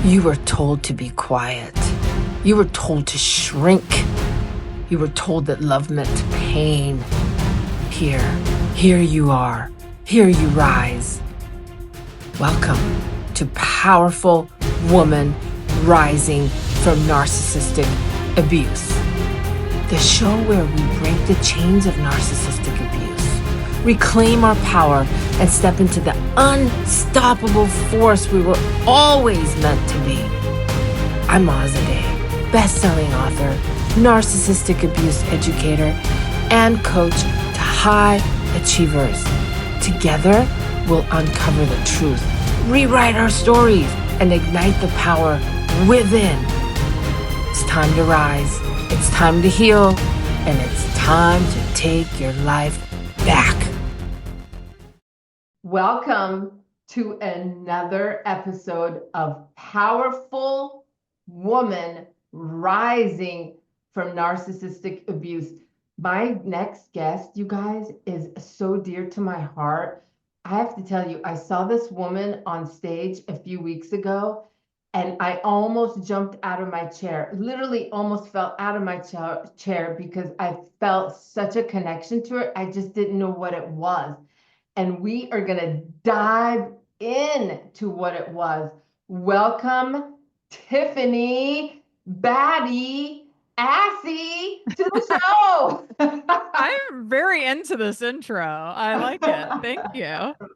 You were told to be quiet. You were told to shrink. You were told that love meant pain. Here you are. Here you rise. Welcome to Powerful Woman Rising from Narcissistic Abuse. The show where we break the chains of narcissistic abuse, reclaim our power, and step into the unstoppable force we were always meant to be. I'm Azadeh, best-selling author, narcissistic abuse educator, and coach to high achievers. Together, we'll uncover the truth, rewrite our stories, and ignite the power within. It's time to rise, it's time to heal, and it's time to take your life back. Welcome to another episode of Powerful Woman Rising from Narcissistic Abuse. My next guest, you guys, is so dear to my heart. I have to tell you, I saw this woman on stage a few weeks ago, and I almost jumped out of my chair, literally almost fell out of my chair because I felt such a connection to her. I just didn't know what it was. And we are going to dive into what it was. Welcome, Tiffany Batty Assy to the show. I'm very into this intro. I like it. Thank you.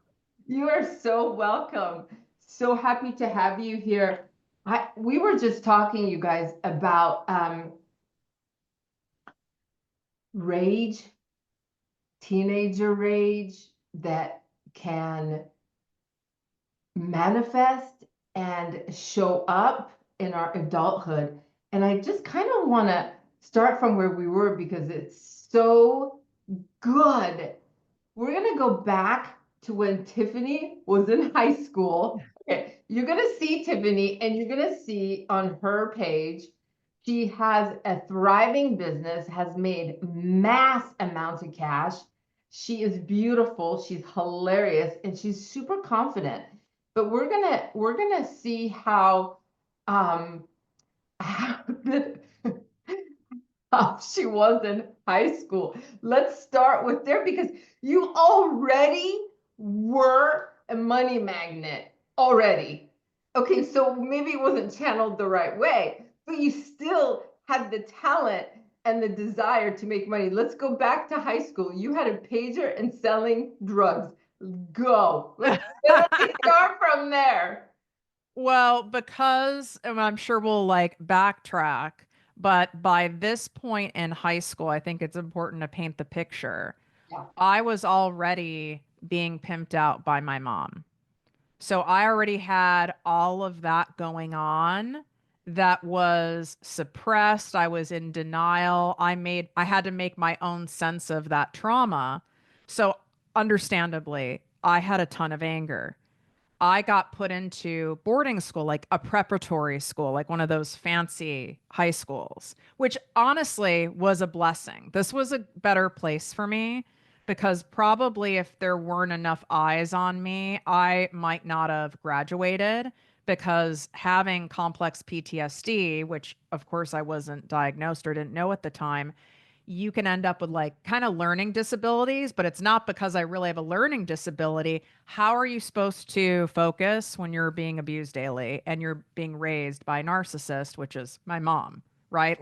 You are so welcome. So happy to have you here. We were just talking, you guys, about rage, teenager rage that can manifest and show up in our adulthood. And I just kind of want to start from where we were because it's so good. We're going to go back to when Tiffany was in high school. Okay, you're going to see Tiffany, and you're going to see on her page, she has a thriving business, has made mass amounts of cash. She is beautiful, she's hilarious, and she's super confident. But we're gonna see how how she was in high school. Let's start with there because you already were a money magnet already. Okay, so maybe it wasn't channeled the right way, but you still had the talent and the desire to make money. Let's go back to high school. You had a pager and selling drugs. Go. Let's start from there. Well, because and I'm sure we'll like backtrack, but by this point in high school, I think it's important to paint the picture. Yeah. I was already being pimped out by my mom. So I already had all of that going on that was suppressed. I was in denial. I had to make my own sense of that trauma. So understandably, I had a ton of anger. I got put into boarding school, like a preparatory school, like one of those fancy high schools, which honestly was a blessing. This was a better place for me because probably if there weren't enough eyes on me, I might not have graduated because having complex PTSD, which of course I wasn't diagnosed or didn't know at the time, you can end up with like kind of learning disabilities, but it's not because I really have a learning disability. How are you supposed to focus when you're being abused daily and you're being raised by a narcissist, which is my mom, right?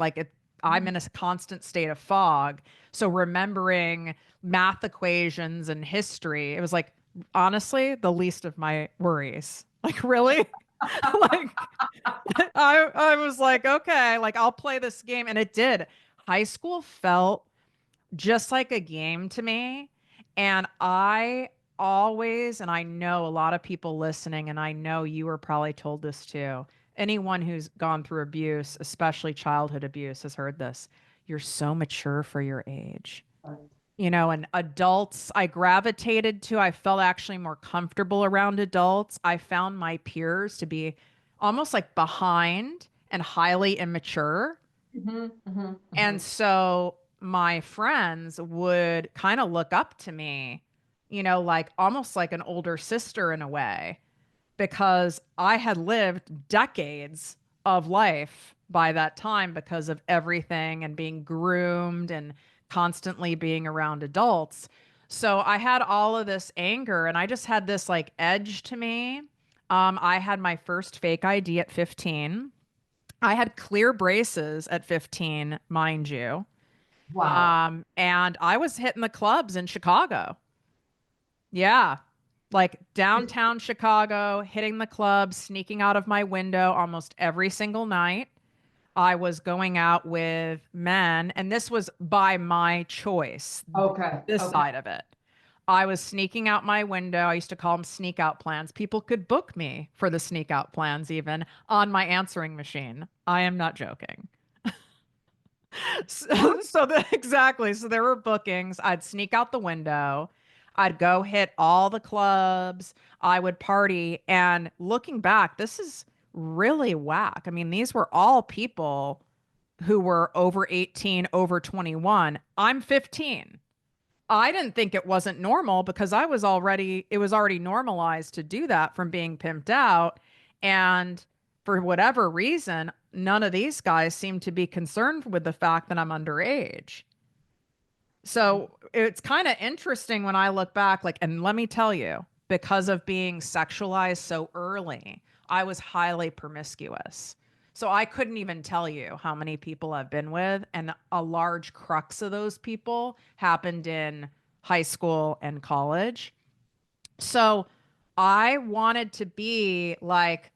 I'm in a constant state of fog. So remembering math equations and history, it was like, honestly, the least of my worries. Like, really? Like, I was like, okay, like I'll play this game. And it did. High school felt just like a game to me. And I always, and I know a lot of people listening, and I know you were probably told this too. Anyone who's gone through abuse, especially childhood abuse, has heard this. You're so mature for your age. And adults I gravitated to, I felt actually more comfortable around adults. I found my peers to be almost like behind and highly immature. And so my friends would kind of look up to me, like almost like an older sister in a way, because I had lived decades of life by that time because of everything and being groomed and constantly being around adults. So I had all of this anger and I just had this like edge to me. I had my first fake ID at 15. I had clear braces at 15, mind you. Wow. And I was hitting the clubs in Chicago. Yeah. Like downtown Chicago, hitting the clubs, sneaking out of my window almost every single night. I was going out with men, and this was by my choice, Okay. this Okay. side of it. I was sneaking out my window. I used to call them sneak out plans. People could book me for the sneak out plans, even on my answering machine. I am not joking. Exactly. So there were bookings. I'd sneak out the window. I'd go hit all the clubs. I would party. And looking back, this is really whack. I mean, these were all people who were over 18, over 21. I'm 15. I didn't think it wasn't normal because it was already normalized to do that from being pimped out. And for whatever reason, none of these guys seem to be concerned with the fact that I'm underage. So it's kind of interesting when I look back, like, and let me tell you, because of being sexualized so early, I was highly promiscuous. So I couldn't even tell you how many people I've been with. And a large crux of those people happened in high school and college. So I wanted to be like,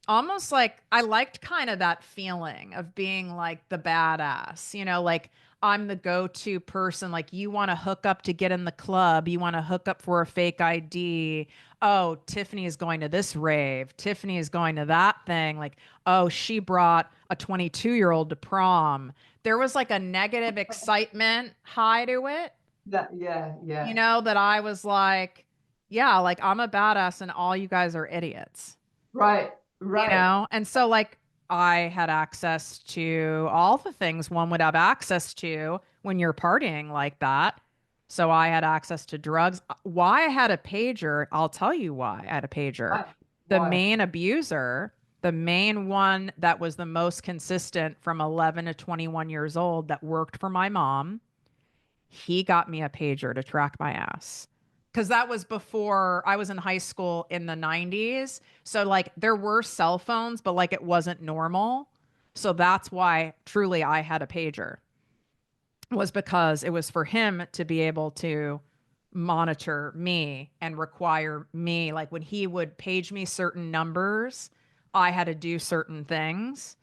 almost like I liked kind of that feeling of being like the badass, like I'm the go-to person. Like you want to hook up to get in the club, you want to hook up for a fake ID. Oh, Tiffany is going to this rave. Tiffany is going to that thing. Like, oh, she brought a 22-year-old to prom. There was like a negative excitement high to it, Yeah. that I was like, yeah, like I'm a badass and all you guys are idiots. Right. Right. And so like I had access to all the things one would have access to when you're partying like that. So I had access to drugs. Why I had a pager, I'll tell you why I had a pager. Why? The Why? main abuser, the main one that was the most consistent from 11 to 21 years old that worked for my mom, he got me a pager to track my ass. Because that was before I was in high school in the 90s. So, like, there were cell phones, but like it wasn't normal. So that's why truly I had a pager, was because it was for him to be able to monitor me and require me. Like, when he would page me certain numbers, I had to do certain things.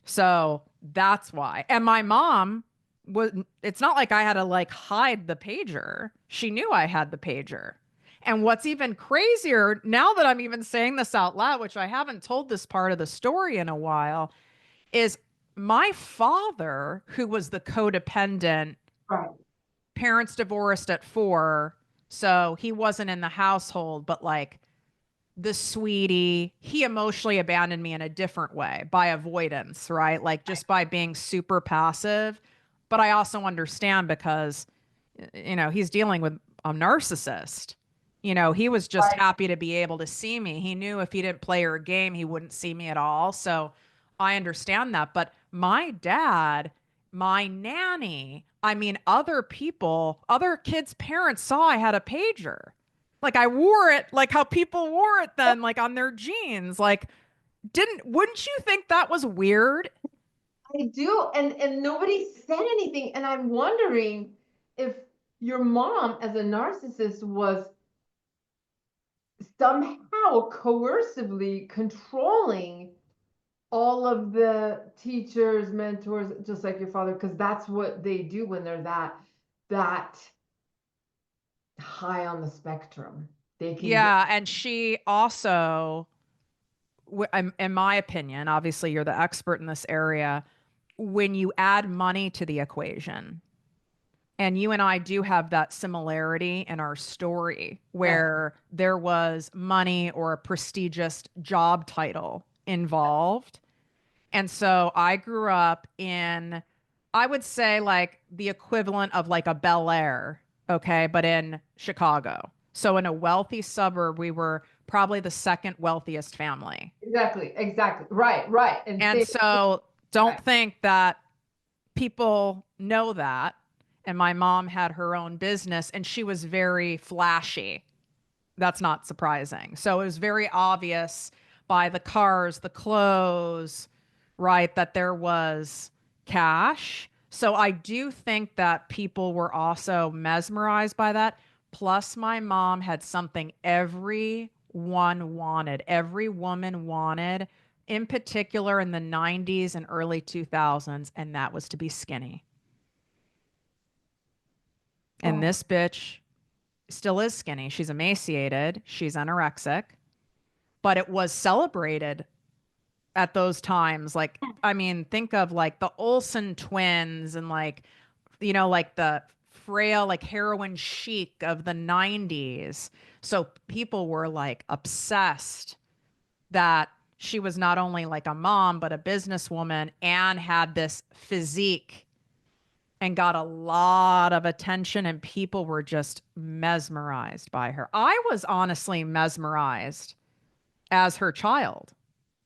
So that's why. And my mom was, it's not like I had to like hide the pager. She knew I had the pager. And what's even crazier, now that I'm even saying this out loud, which I haven't told this part of the story in a while, is my father, who was the codependent, Right. parents divorced at 4. So he wasn't in the household, but like the sweetie, he emotionally abandoned me in a different way by avoidance, right? Like just by being super passive. But I also understand because, he's dealing with a narcissist. He was just Right. happy to be able to see me. He knew if he didn't play her game, he wouldn't see me at all. So I understand that. But my dad, my nanny, I mean, other people, other kids' parents saw I had a pager. Like I wore it like how people wore it then, like on their jeans. Like, wouldn't you think that was weird? I do, and nobody said anything, and I'm wondering if your mom, as a narcissist, was somehow coercively controlling all of the teachers, mentors, just like your father, because that's what they do when they're that high on the spectrum. They can get Yeah, and she also, in my opinion, obviously you're the expert in this area, when you add money to the equation, and you and I do have that similarity in our story yes, where there was money or a prestigious job title involved. And so I grew up in, I would say like the equivalent of like a Bel Air, okay, but in Chicago. So in a wealthy suburb, we were probably the second wealthiest family. Exactly, exactly. Right, right. And And say, so don't right. think that people know that. And my mom had her own business and she was very flashy. That's not surprising. So it was very obvious by the cars, the clothes, right, that there was cash. So I do think that people were also mesmerized by that. Plus, my mom had something everyone wanted, every woman wanted, in particular in the 90s and early 2000s, and that was to be skinny. And Oh, this bitch still is skinny. She's emaciated, she's anorexic, but it was celebrated at those times. Like, I mean, think of like the Olsen twins and like, like the frail, like heroin chic of the 90s. So people were like obsessed that she was not only like a mom, but a businesswoman and had this physique and got a lot of attention, and people were just mesmerized by her. I was honestly mesmerized as her child.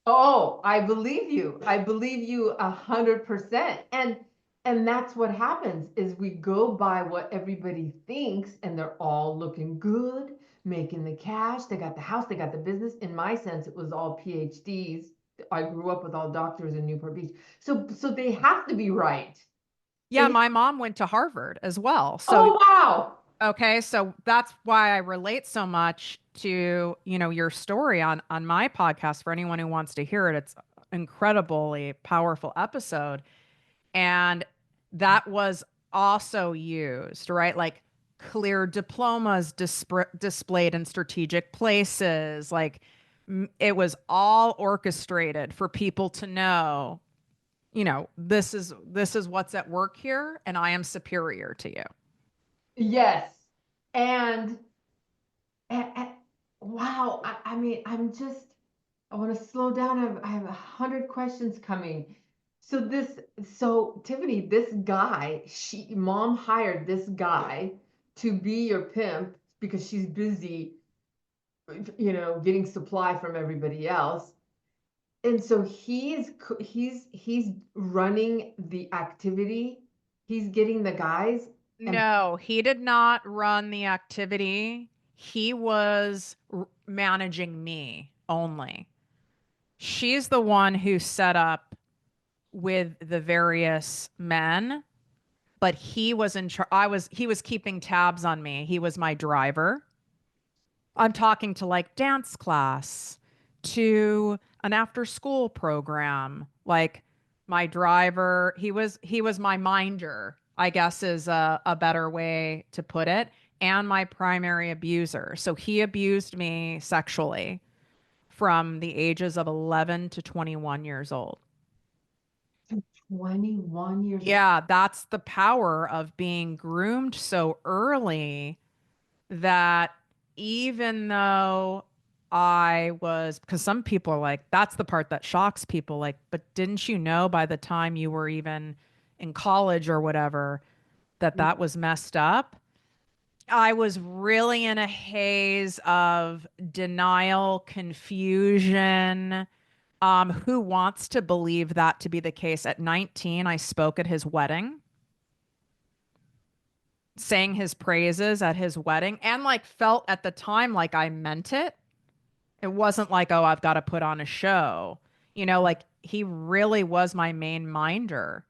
oh, I believe you. I believe you 100%. And that's what happens is we go by what everybody thinks, and they're all looking good, making the cash. They got the house, they got the business. In my sense, it was all PhDs. I grew up with all doctors in Newport Beach. So they have to be right. Yeah, They, my mom went to Harvard as well. So, oh wow. okay, so that's why I relate so much to, your story on my podcast for anyone who wants to hear it. It's incredibly powerful episode. And that was also used, right? Like clear diplomas displayed in strategic places. Like it was all orchestrated for people to know, this is what's at work here, and I am superior to you. Yes. And, and wow, I mean, I want to slow down. I have 100 questions coming. So Tiffany, this guy, mom hired this guy to be your pimp because she's busy, getting supply from everybody else. And so he's running the activity. He's getting the guys and No, he did not run the activity. He was managing me only. She's the one who set up with the various men, but he was in charge. He was keeping tabs on me. He was my driver. I'm talking to like dance class, to an after school program, like my driver. He was my minder, I guess is a better way to put it, and my primary abuser. So he abused me sexually from the ages of 11 to 21 years old. 21 years old. Yeah, that's the power of being groomed so early, that even though because some people are like, that's the part that shocks people, like, but didn't you know by the time you were even in college or whatever that that was messed up? I was really in a haze of denial, confusion. Who wants to believe that to be the case? At 19, I spoke at his wedding, sang his praises at his wedding, and like felt at the time like I meant it. It wasn't like, oh, I've got to put on a show. Like he really was my main minder.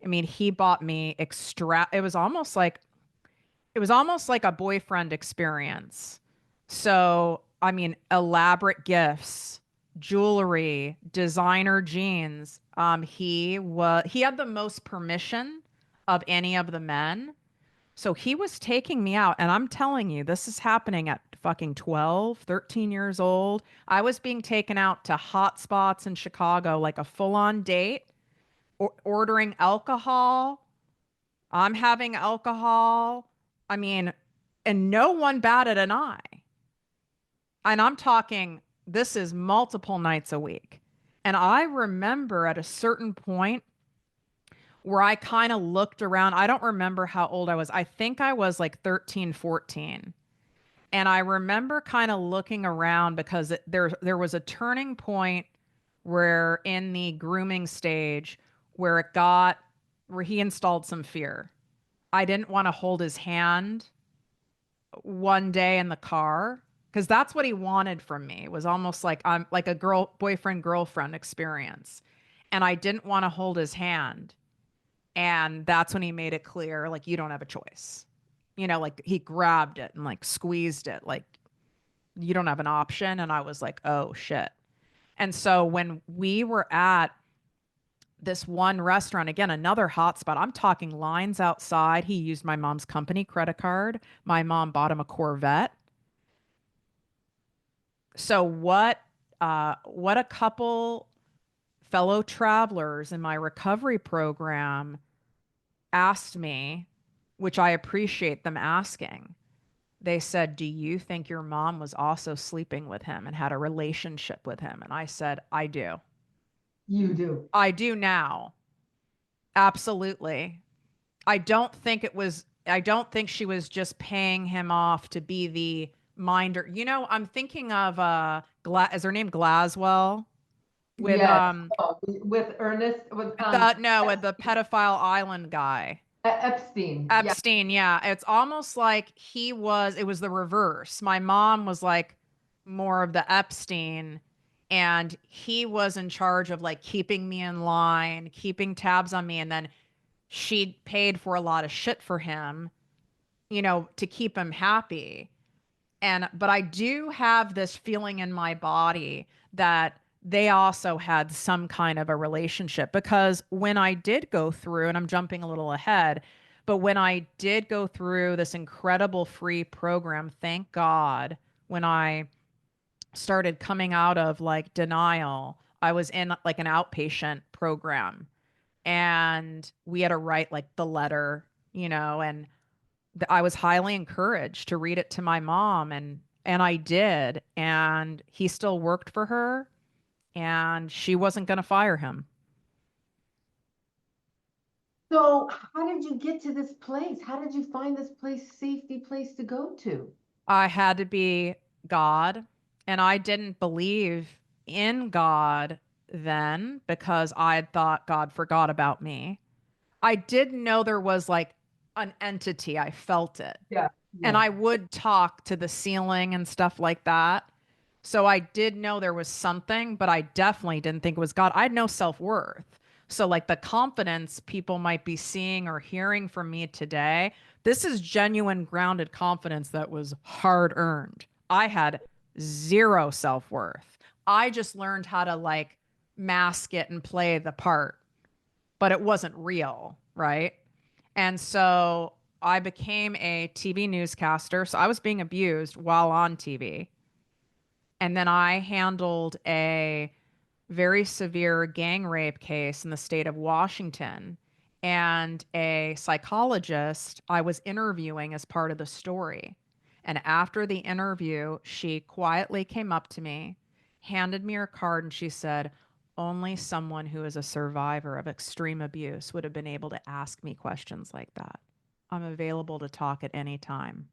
I mean, he bought me it was almost like a boyfriend experience. So, I mean, elaborate gifts, jewelry, designer jeans. He had the most permission of any of the men. So he was taking me out, and I'm telling you, this is happening at fucking 12, 13 years old. I was being taken out to hot spots in Chicago, like a full-on date, ordering alcohol. I'm having alcohol. I mean, and no one batted an eye. And I'm talking, this is multiple nights a week. And I remember at a certain point where I kind of looked around. I don't remember how old I was. I think I was like 13, 14. And I remember kind of looking around because there was a turning point where in the grooming stage where where he installed some fear. I didn't want to hold his hand one day in the car because that's what he wanted from me. It was almost like I'm like a boyfriend girlfriend experience. And I didn't want to hold his hand. And that's when he made it clear like you don't have a choice. Like he grabbed it and like squeezed it like you don't have an option. And I was like, oh shit. And so when we were at this one restaurant, again, another hotspot, I'm talking lines outside. He used my mom's company credit card. My mom bought him a Corvette. So what a couple fellow travelers in my recovery program asked me, which I appreciate them asking. They said, "Do you think your mom was also sleeping with him and had a relationship with him?" And I said, "I do. You do. I do now. Absolutely. I don't think she was just paying him off to be the minder. I'm thinking of is her name Glaswell? With Yes. Oh, with Ernest, with the pedophile island guy. Epstein. Yeah. Epstein, yeah. It's almost like it was the reverse. My mom was like more of the Epstein, and he was in charge of like keeping me in line, keeping tabs on me. And then she paid for a lot of shit for him, to keep him happy. But I do have this feeling in my body that they also had some kind of a relationship because when I did go through, and I'm jumping a little ahead, but when I did go through this incredible free program, thank God, when I started coming out of like denial, I was in like an outpatient program and we had to write like the letter, and I was highly encouraged to read it to my mom and I did, and he still worked for her and she wasn't going to fire him. So how did you get to this place? How did you find this safety place to go to? I had to be God, and I didn't believe in God then because I had thought God forgot about me. I did know there was like an entity. I felt it. Yeah. And Yeah. I would talk to the ceiling and stuff like that. So I did know there was something, but I definitely didn't think it was God. I had no self-worth. So like the confidence people might be seeing or hearing from me today, this is genuine grounded confidence that was hard earned. I had zero self-worth. I just learned how to like mask it and play the part, but it wasn't real, right? And so I became a TV newscaster. So I was being abused while on TV. And then I handled a very severe gang rape case in the state of Washington. And a psychologist I was interviewing as part of the story. And after the interview, she quietly came up to me, handed me her card, and she said, only someone who is a survivor of extreme abuse would have been able to ask me questions like that. I'm available to talk at any time.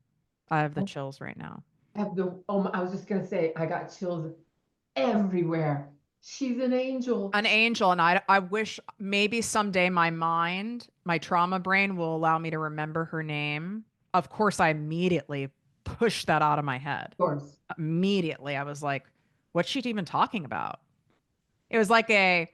I have the chills right now. I was just gonna say, I got chills everywhere. She's an angel. An angel. And I wish maybe someday my trauma brain will allow me to remember her name. Of course, I immediately pushed that out of my head. Of course. Immediately, I was like, what's she even talking about? It was like a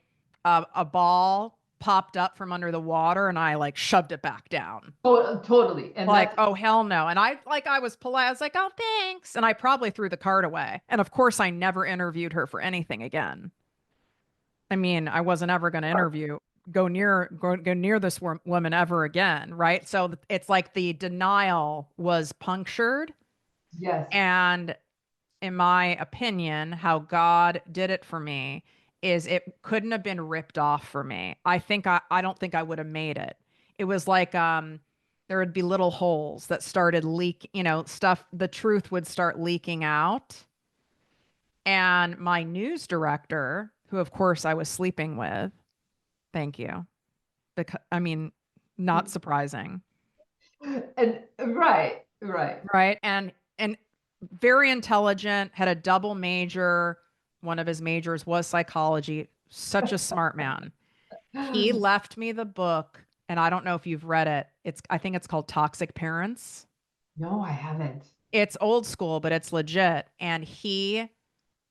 ball popped up from under the water and I like shoved it back down. Oh, totally. And Like, that's oh hell no. And I was polite. I was like, oh thanks. And I probably threw the card away. And of course I never interviewed her for anything again. I mean, I wasn't ever going to go near this woman ever again, right? So it's like the denial was punctured. yes. And in my opinion, how God did it for me is it couldn't have been ripped off for me. I don't think I would have made it. It was like there would be little holes that started stuff, the truth would start leaking out. And my news director, who of course I was sleeping with, thank you. Because I mean, not surprising. And right, right. Right. And very intelligent, had a double major. One of his majors was psychology. Such a smart man. He left me the book, and I don't know if you've read it. I think it's called Toxic Parents. No, I haven't. It's old school, but it's legit. And he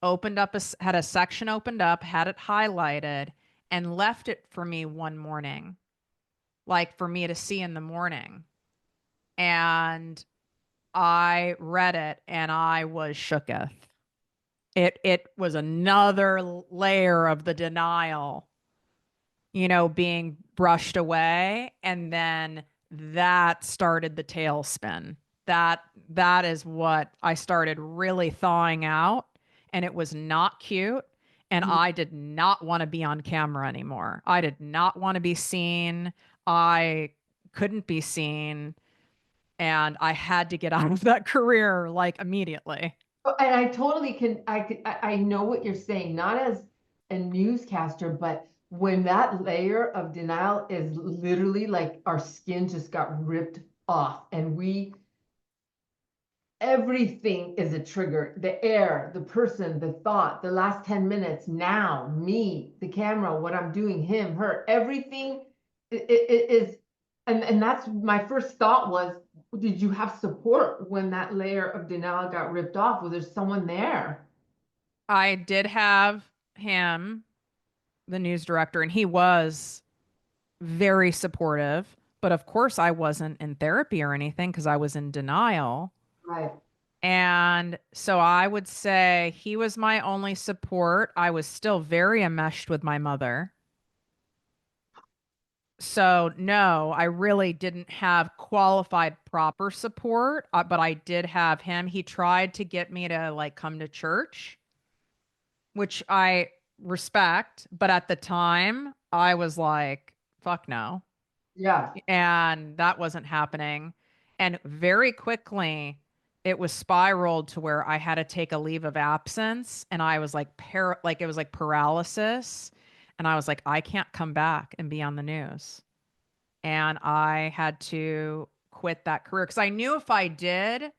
had a section opened up, had it highlighted, and left it for me one morning, like for me to see in the morning. And I read it and I was shooketh. It was another layer of the denial, being brushed away, and then that started the tailspin. That is what I started really thawing out, and it was not cute, and I did not want to be on camera anymore. I did not want to be seen. I couldn't be seen, and I had to get out of that career like immediately. And I totally I know what you're saying, not as a newscaster, but when that layer of denial is literally like our skin just got ripped off and everything is a trigger. The air, the person, the thought, the last 10 minutes, now, me, the camera, what I'm doing, him, her, everything is, and that's my first thought was, did you have support when that layer of denial got ripped off? Was there someone there? I did have him, the news director, and he was very supportive. But of course, I wasn't in therapy or anything because I was in denial. Right. And so I would say he was my only support. I was still very enmeshed with my mother. So, no, I really didn't have qualified proper support, but I did have him. He tried to get me to like come to church, which I respect. But at the time, I was like, fuck no. Yeah. And that wasn't happening. And very quickly, it was spiraled to where I had to take a leave of absence, and I was like like it was like paralysis, and I was like, I can't come back and be on the news. And I had to quit that career because I knew if I did,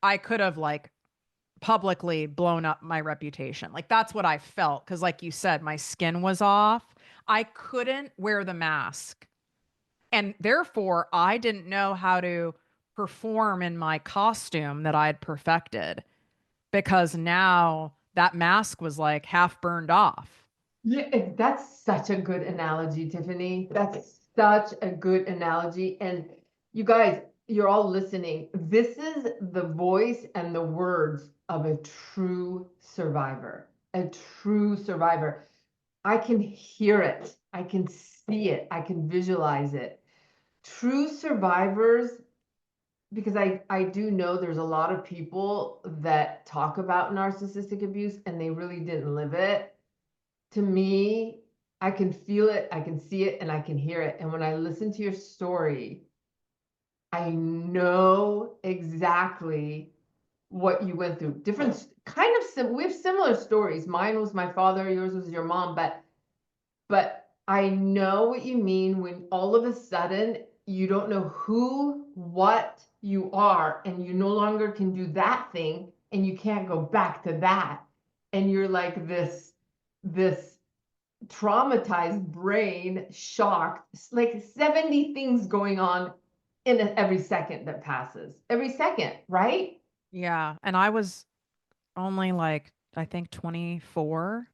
I could have like publicly blown up my reputation. Like that's what I felt because like you said, my skin was off. I couldn't wear the mask, and therefore, I didn't know how to perform in my costume that I had perfected because now that mask was like half burned off. Yeah, that's such a good analogy, Tiffany. That's such a good analogy. And you guys, you're all listening. This is the voice and the words of a true survivor, a true survivor. I can hear it. I can see it. I can visualize it. True survivors, because I do know there's a lot of people that talk about narcissistic abuse and they really didn't live it. To me, I can feel it, I can see it, and I can hear it. And when I listen to your story, I know exactly what you went through. Different kind of we have similar stories. Mine was my father, yours was your mom, but I know what you mean when all of a sudden you don't know who, what you are, and you no longer can do that thing, and you can't go back to that. And you're like this traumatized brain, shocked, like 70 things going on in every second that passes. Every second, right? Yeah. And I was only like, I think 24.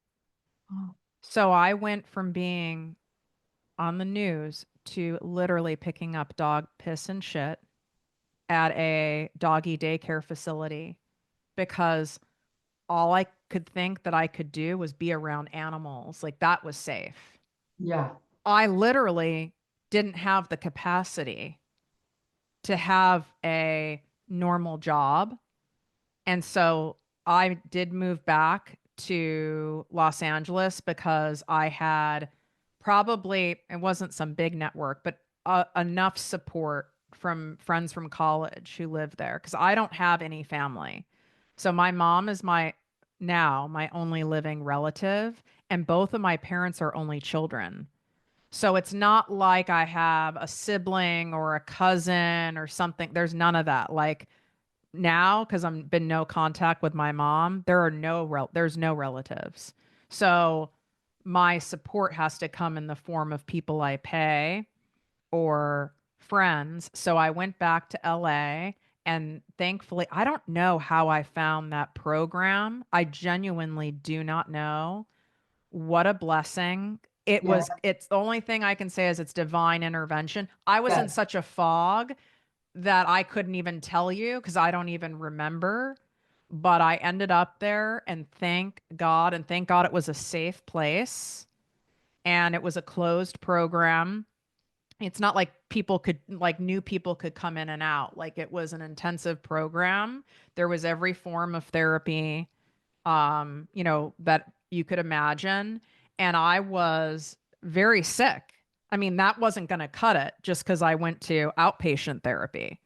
Oh, So I went from being on the news to literally picking up dog piss and shit at a doggy daycare facility because all I could think that I could do was be around animals. Like that was safe. yeah. I literally didn't have the capacity to have a normal job. And so I did move back to Los Angeles because I had probably, it wasn't some big network, but enough support from friends from college who live there because I don't have any family. So my mom is my only living relative, and both of my parents are only children. So it's not like I have a sibling or a cousin or something. There's none of that. Like now, because I'm been no contact with my mom, there's no relatives. So my support has to come in the form of people I pay or friends. So I went back to LA, and thankfully, I don't know how I found that program. I genuinely do not know. What a blessing. Yeah. It's the only thing I can say is it's divine intervention. I was in Yes. such a fog that I couldn't even tell you because I don't even remember. But I ended up there, and thank God it was a safe place and it was a closed program. It's not like new people could come in and out. Like, it was an intensive program. There was every form of therapy, that you could imagine. And I was very sick. I mean, that wasn't going to cut it just because I went to outpatient therapy.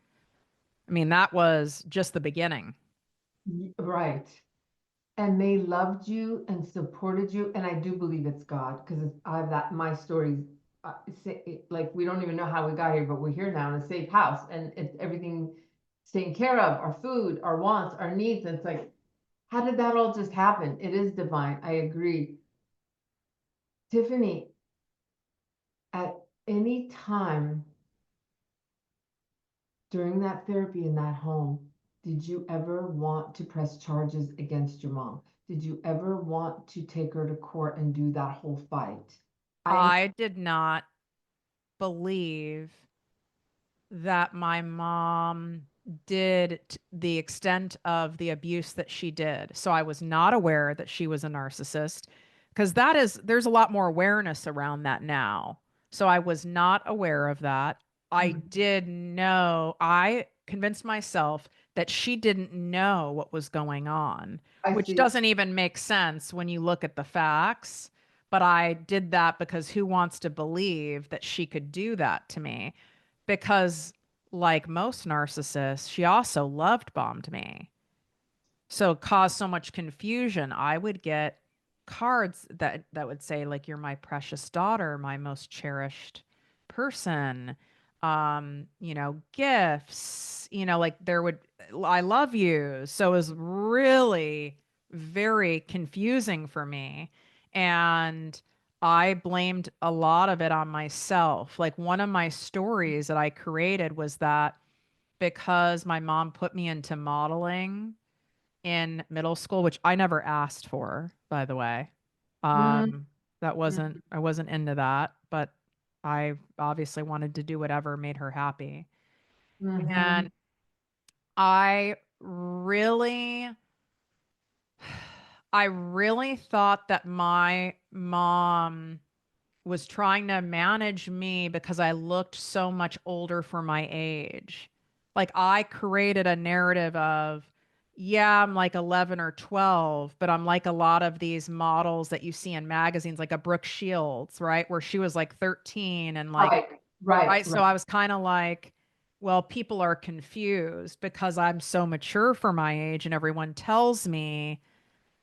I mean, that was just the beginning. Right. And they loved you and supported you. And I do believe it's God, because I have that, my stories, like, we don't even know how we got here, but we're here now in a safe house, and everything taken care of, our food, our wants, our needs. And it's like, how did that all just happen? It is divine. I agree. Tiffany, at any time during that therapy in that home, did you ever want to press charges against your mom? Did you ever want to take her to court and do that whole fight? I I did not believe that my mom did the extent of the abuse that she did. So I was not aware that she was a narcissist, because there's a lot more awareness around that now. So I was not aware of that. I did know, I convinced myself that she didn't know what was going on, I which see. doesn't even make sense when you look at the facts. But I did that because who wants to believe that she could do that to me? Because, like most narcissists, she also loved bombed me. So it caused so much confusion. I would get cards that would say, like, you're my precious daughter, my most cherished person. Gifts, like there would, I love you. So it was really very confusing for me. And I blamed a lot of it on myself. Like, one of my stories that I created was that because my mom put me into modeling in middle school, which I never asked for, by the way. Mm, That wasn't, I wasn't into that, but I obviously wanted to do whatever made her happy. mm-hmm. And I really, I really thought that my mom was trying to manage me because I looked so much older for my age. Like, I created a narrative of, yeah, I'm like 11 or 12, but I'm like a lot of these models that you see in magazines, like a Brooke Shields, right? Where she was like 13 and like, Right, right, right. So right. I was kind of like, well, people are confused because I'm so mature for my age, and everyone tells me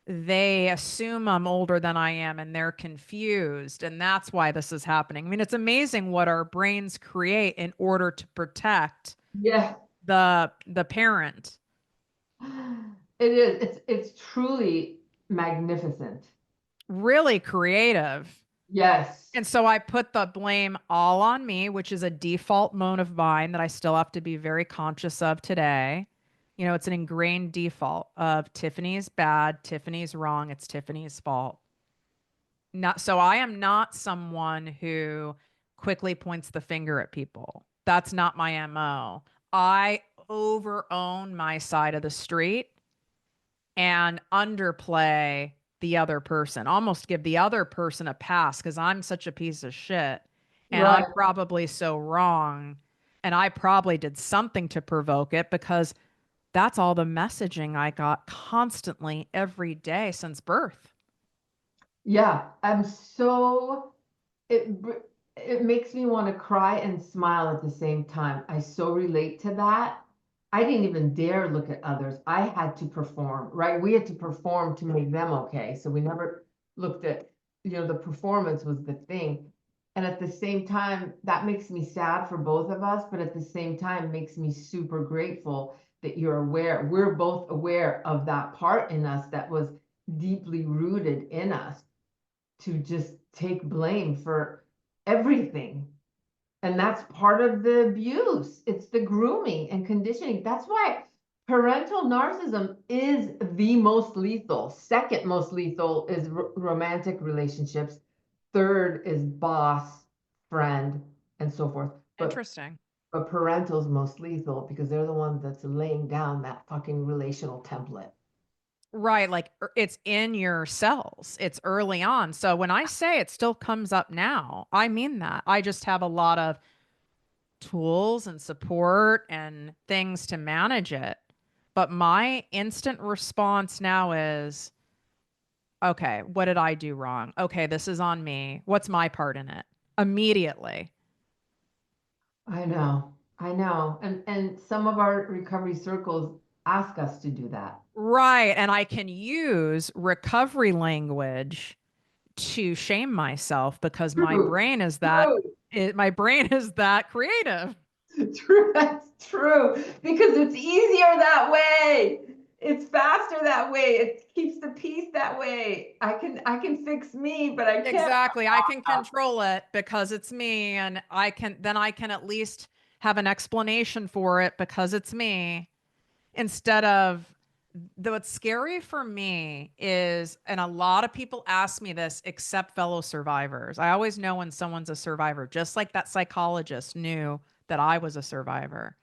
they assume I'm older than I am, and they're confused. And that's why this is happening. I mean, it's amazing what our brains create in order to protect Yeah, the parent. it is. It's truly magnificent. Really creative. Yes. And so I put the blame all on me, which is a default mode of mine that I still have to be very conscious of today. It's an ingrained default of Tiffany's bad, Tiffany's wrong, it's Tiffany's fault. Not so I am not someone who quickly points the finger at people. That's not my MO. I over own my side of the street and underplay the other person, almost give the other person a pass because I'm such a piece of shit and I'm Right. probably so wrong. And I probably did something to provoke it because that's all the messaging I got constantly every day since birth. Yeah, it makes me want to cry and smile at the same time. I so relate to that. I didn't even dare look at others. I had to perform, right? We had to perform to make them okay. So we never looked at, the performance was the thing. And at the same time, that makes me sad for both of us, but at the same time makes me super grateful that you're aware. We're both aware of that part in us that was deeply rooted in us to just take blame for everything. And that's part of the abuse. It's the grooming and conditioning. That's why parental narcissism is the most lethal. Second most lethal is romantic relationships. Third is boss, friend, and so forth. Interesting. But parental's most lethal because they're the one that's laying down that fucking relational template. Right. Like it's in your cells. It's early on. So when I say it still comes up now, I mean that. I just have a lot of tools and support and things to manage it. But my instant response now is, okay, what did I do wrong? Okay, this is on me. What's my part in it? Immediately. I know. I know. And some of our recovery circles ask us to do that. Right. And I can use recovery language to shame myself because my True. brain is True. my brain is that creative. True, that's true. Because it's easier that way. It's faster that way. It keeps the peace that way. I can fix me, but I can't. Exactly. I can control it because it's me, and I can at least have an explanation for it because it's me, instead of, though what's scary for me is, and a lot of people ask me this except fellow survivors. I always know when someone's a survivor, just like that psychologist knew that I was a survivor.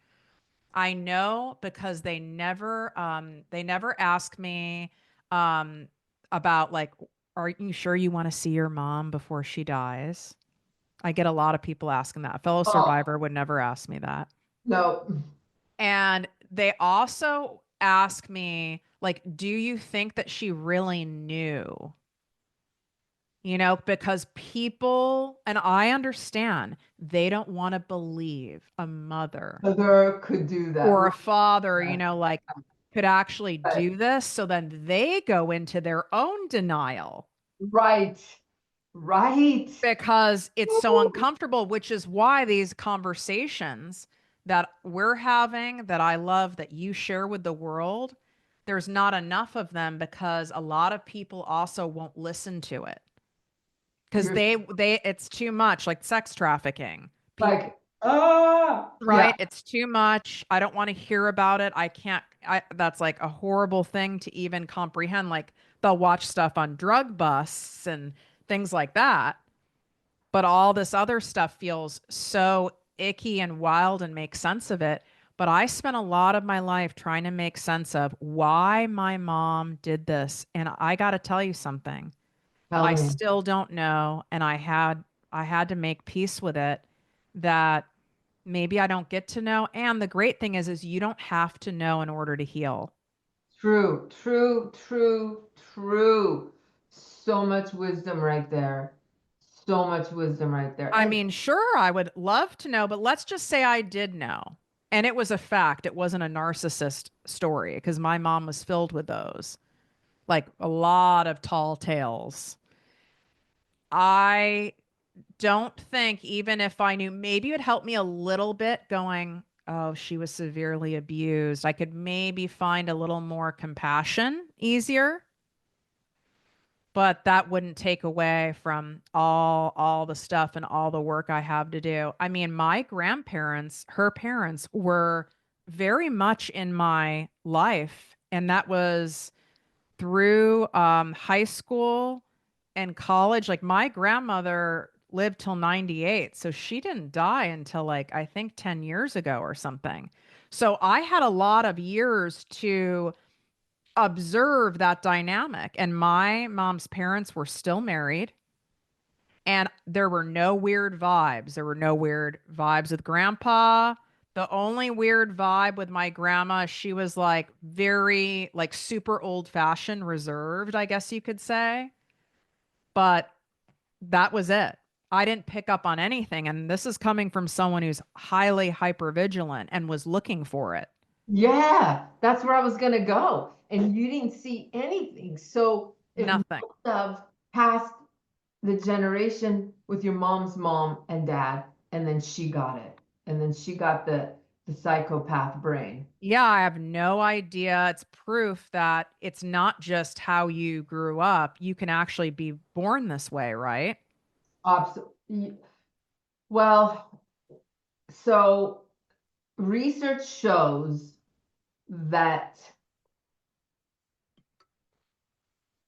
I know because they never ask me um about like, are you sure you want to see your mom before she dies? I get a lot of people asking that. A fellow Oh, survivor would never ask me that. no. And they also ask me, like, do you think that she really knew? You know, because people, and I understand, they don't want to believe a mother Mother could do that. or a father, you know, like could actually Right. do this. So then they go into their own denial Right. Right. because it's so uncomfortable, which is why these conversations that we're having, that I love, that you share with the world, there's not enough of them because a lot of people also won't listen to it because You're they it's too much, like sex trafficking. People, like, ah, yeah, right? It's too much. I don't want to hear about it. I can't. That's like a horrible thing to even comprehend. Like they'll watch stuff on drug busts and things like that. But all this other stuff feels so icky and wild and make sense of it. But I spent a lot of my life trying to make sense of why my mom did this. And I got to tell you something. tell I me. still don't know. And I had to make peace with it, that maybe I don't get to know. And the great thing is you don't have to know in order to heal. True, true, true, true. So much wisdom right there. So much wisdom right there. I And mean, sure, I would love to know, but let's just say I did know. And it was a fact. It wasn't a narcissist story because my mom was filled with those, like a lot of tall tales. I don't think, even if I knew, maybe it would help me a little bit going, oh, she was severely abused. I could maybe find a little more compassion easier, but that wouldn't take away from all the stuff and all the work I have to do. I mean, my grandparents, her parents were very much in my life, and that was through high school and college. Like my grandmother lived till 98, so she didn't die until like I think 10 years ago or something. So I had a lot of years to observe that dynamic. And my mom's parents were still married, and there were no weird vibes. There were no weird vibes with grandpa. The only weird vibe with my grandma, she was like very, like super old fashioned, reserved, I guess you could say. But that was it. I didn't pick up on anything. And this is coming from someone who's highly hyper vigilant and was looking for it. yeah, that's where I was gonna go. And you didn't see anything. So it must Nothing. have passed the generation with your mom's mom and dad, and then she got it. And then she got the the psychopath brain. Yeah, I have no idea. It's proof that it's not just how you grew up. You can actually be born this way, right? Well, so research shows that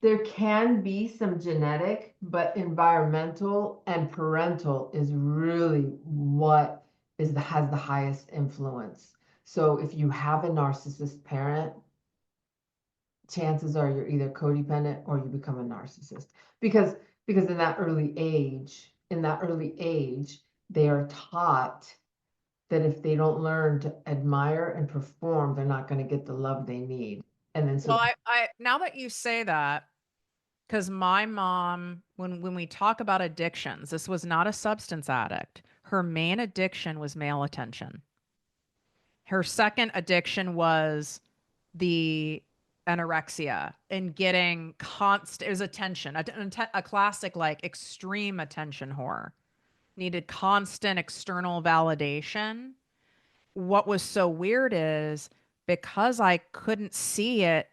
there can be some genetic, but environmental and parental is really what has the highest influence. So if you have a narcissist parent, chances are you're either codependent or you become a narcissist. Because in that early age, they are taught that if they don't learn to admire and perform, they're not going to get the love they need. And then Well, so I now that you say that, because my mom, when we talk about addictions, this was not a substance addict. Her main addiction was male attention. Her second addiction was the anorexia and getting constant, it was attention, a classic like extreme attention whore. Needed constant external validation. What was so weird is because I couldn't see it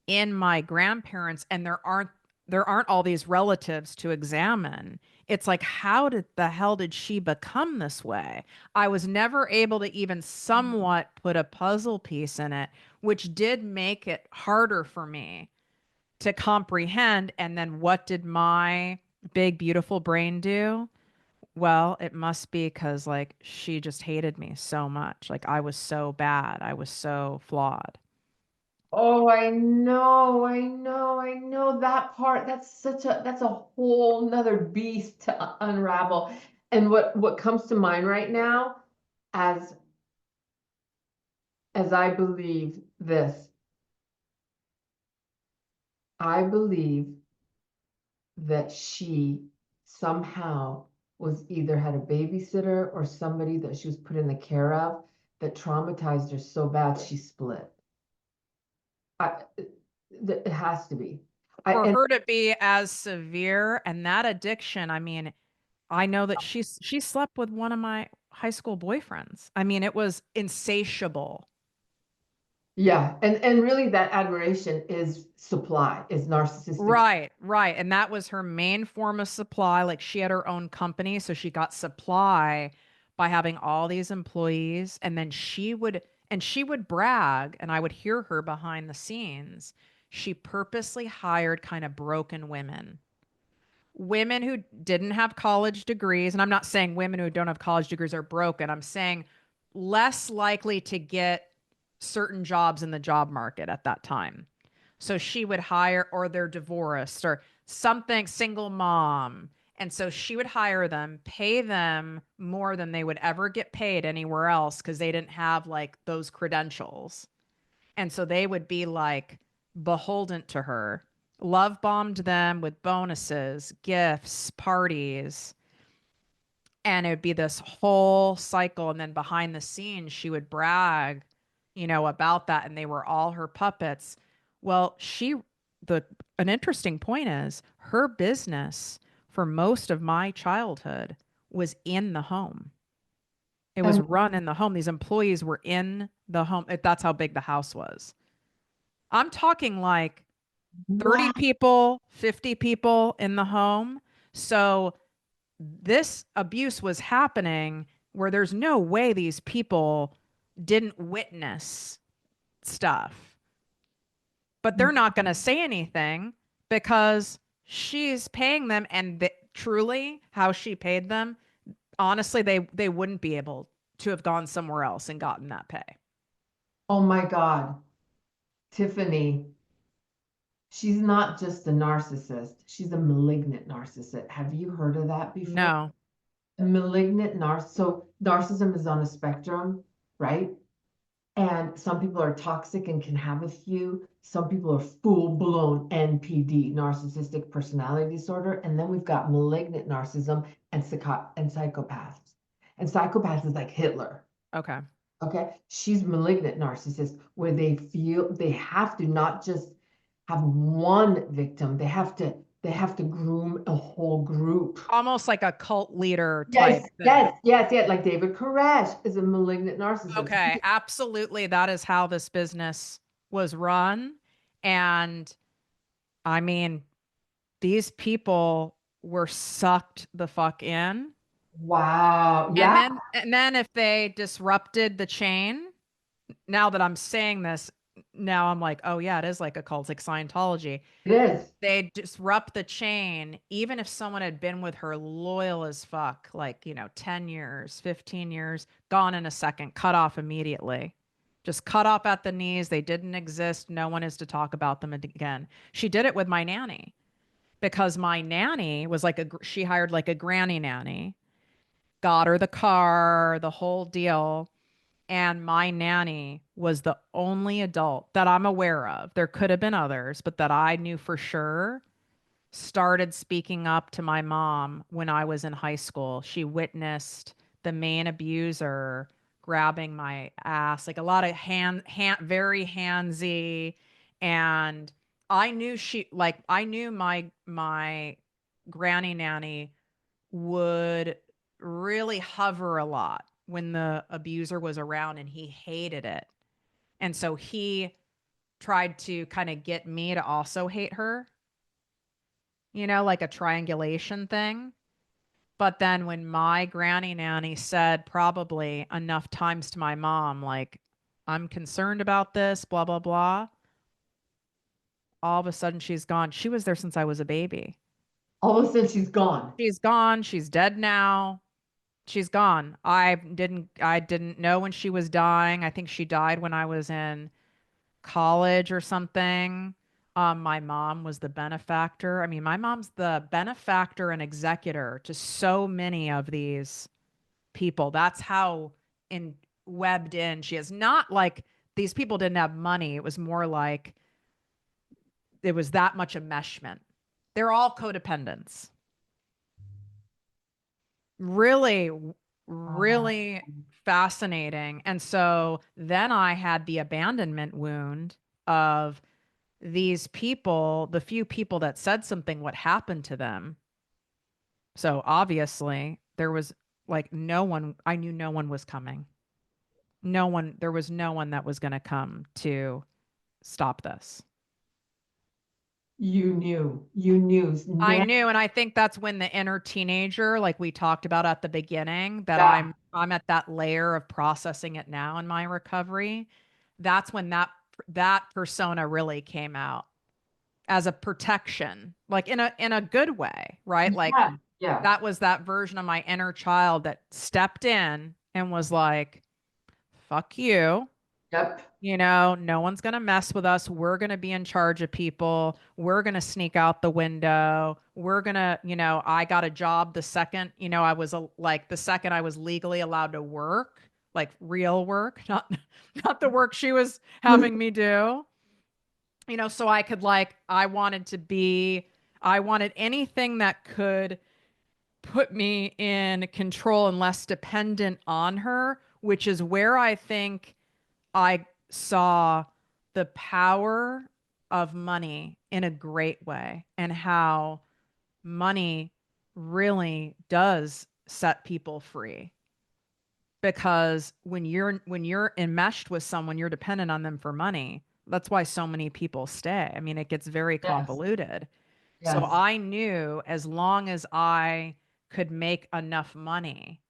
in my grandparents and there aren't all these relatives to examine. It's like, how did the hell did she become this way? I was never able to even somewhat put a puzzle piece in it, which did make it harder for me to comprehend. And then what did my big, beautiful brain do? Well, it must be because like she just hated me so much. Like I was so bad. I was so flawed. oh, I know that part. That's a whole nother beast to unravel. And what comes to mind right now as I believe this, I believe that she somehow was either had a babysitter or somebody that she was put in the care of that traumatized her so bad she split. I, it has to be. For And her to be as severe and that addiction, I mean, I know that she slept with one of my high school boyfriends. I mean, it was insatiable. yeah, and really that admiration is supply, is narcissistic. Right, right. And that was her main form of supply. Like she had her own company, so she got supply by having all these employees. And then she would brag, and I would hear her behind the scenes. She purposely hired kind of broken women who didn't have college degrees. And I'm not saying women who don't have college degrees are broken. I'm saying less likely to get certain jobs in the job market at that time. So she would hire, or they're divorced or something, single mom. And so she would hire them, pay them more than they would ever get paid anywhere else because they didn't have like those credentials. And so they would be like beholden to her, love bombed them with bonuses, gifts, parties. And it would be this whole cycle. And then behind the scenes, she would brag, about that. And they were all her puppets. Well, an interesting point is her business for most of my childhood was in the home. It was And run in the home. These employees were in the home. That's how big the house was. I'm talking like 30 wow. people, 50 people in the home. So this abuse was happening where there's no way these people didn't witness stuff, but they're not going to say anything because she's paying them. And truly, how she paid them, honestly, they wouldn't be able to have gone somewhere else and gotten that pay. Oh my God, Tiffany, she's not just a narcissist, she's a malignant narcissist. Have you heard of that before? No. A malignant so narcissism is on a spectrum, right? And some people are toxic and can have a few. Some people are full-blown NPD, narcissistic personality disorder. And then we've got malignant narcissism and psychopaths. And psychopaths is like Hitler. Okay. Okay. She's malignant narcissist where they feel they have to not just have one victim, they have to they have to groom a whole group. Almost like a cult leader type Yes, thing. yes, yes, yes. Like David Koresh is a malignant narcissist. Okay, absolutely. That is how this business was run. And I mean, these people were sucked the fuck in. Wow. And Yeah, then if they disrupted the chain, now that I'm saying this, now I'm like, oh yeah, it is like a cult, like Scientology. it is. They disrupt the chain, even if someone had been with her loyal as fuck, like, 10 years, 15 years, gone in a second, cut off immediately. Just cut off at the knees. They didn't exist. No one is to talk about them again. She did it with my nanny because my nanny was like she hired like a granny nanny, got her the car, the whole deal. And my nanny was the only adult that I'm aware of. There could have been others, but that I knew for sure started speaking up to my mom when I was in high school. She witnessed the main abuser grabbing my ass, like a lot of very handsy. And I knew my granny nanny would really hover a lot when the abuser was around and he hated it. And so he tried to kind of get me to also hate her, like a triangulation thing. But then when my granny nanny said probably enough times to my mom, like, I'm concerned about this, blah, blah, blah, all of a sudden she's gone. She was there since I was a baby. All of a sudden she's gone. She's gone. She's dead now. She's gone. I didn't know when she was dying. I think she died when I was in college or something. My mom was the benefactor. I mean, my mom's the benefactor and executor to so many of these people. That's how in webbed in she is. Not like these people didn't have money. It was more like it was that much enmeshment. They're all codependents. Really, Oh, really fascinating. And so then I had the abandonment wound of these people, the few people that said something, what happened to them. So obviously there was like no one, I knew no one was coming. There was no one that was going to come to stop this. you knew. I knew, and I think that's when the inner teenager, like we talked about at the beginning, that Yeah, I'm at that layer of processing it now in my recovery. That's when that persona really came out as a protection, like in a good way, right? Like yeah, yeah. that was that version of my inner child that stepped in and was like, fuck you. Yep. No one's going to mess with us. We're going to be in charge of people. We're going to sneak out the window. We're going to, I got a job the second, I was like the second I was legally allowed to work, like real work, not the work she was having me do. So I could I wanted anything that could put me in control and less dependent on her, which is where I think I saw the power of money in a great way and how money really does set people free. Because when you're enmeshed with someone, you're dependent on them for money. That's why so many people stay. I mean, it gets very Yes, convoluted. So yes. I knew as long as I could make enough money,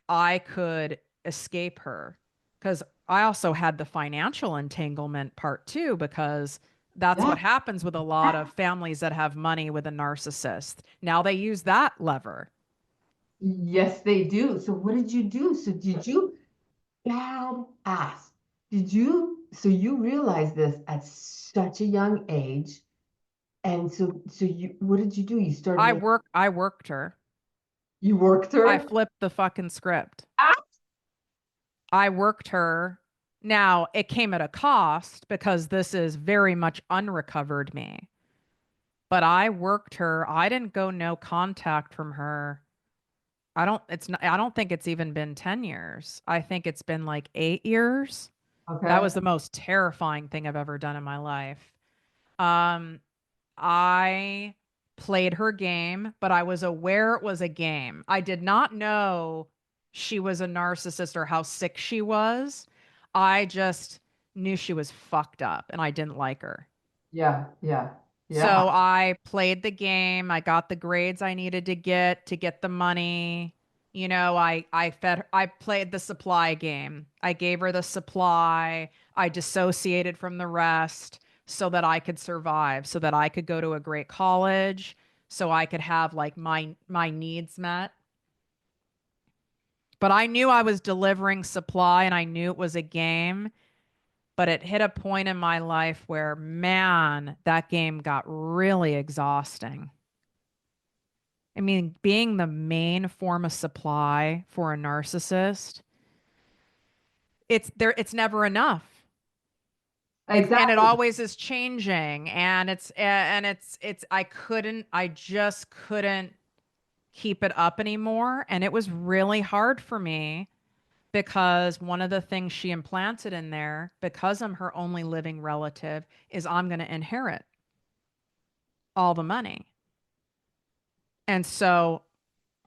I could escape her. Because I also had the financial entanglement part too, because that's Yeah. what happens with a lot of families that have money with a narcissist. Now they use that lever. Yes, they do. So what did you do? So did you bad ass? So you realized this at such a young age. And so you what did you do? You started like I worked her. you worked I her? flipped the fucking script. Ah! I worked her. Now it came at a cost because this is very much unrecovered me. But I worked her. I didn't go no contact from her. I don't think it's even been 10 years. I think it's been like 8 years. That Okay. was the most terrifying thing I've ever done in my life. Um I played her game, but I was aware it was a game. I did not know she was a narcissist or how sick she was. I just knew she was fucked up and I didn't like her. Yeah. Yeah. Yeah. So I played the game. I got the grades I needed to get the money. You know, I played the supply game. I gave her the supply. I dissociated from the rest so that I could survive, so that I could go to a great college, so I could have like my needs met. But I knew I was delivering supply and I knew it was a game, but it hit a point in my life where, man, that game got really exhausting. I mean, being the main form of supply for a narcissist, it's never enough. And it Exactly. always is changing. And I just couldn't keep it up anymore. And it was really hard for me because one of the things she implanted in there, because I'm her only living relative, is I'm going to inherit all the money. And so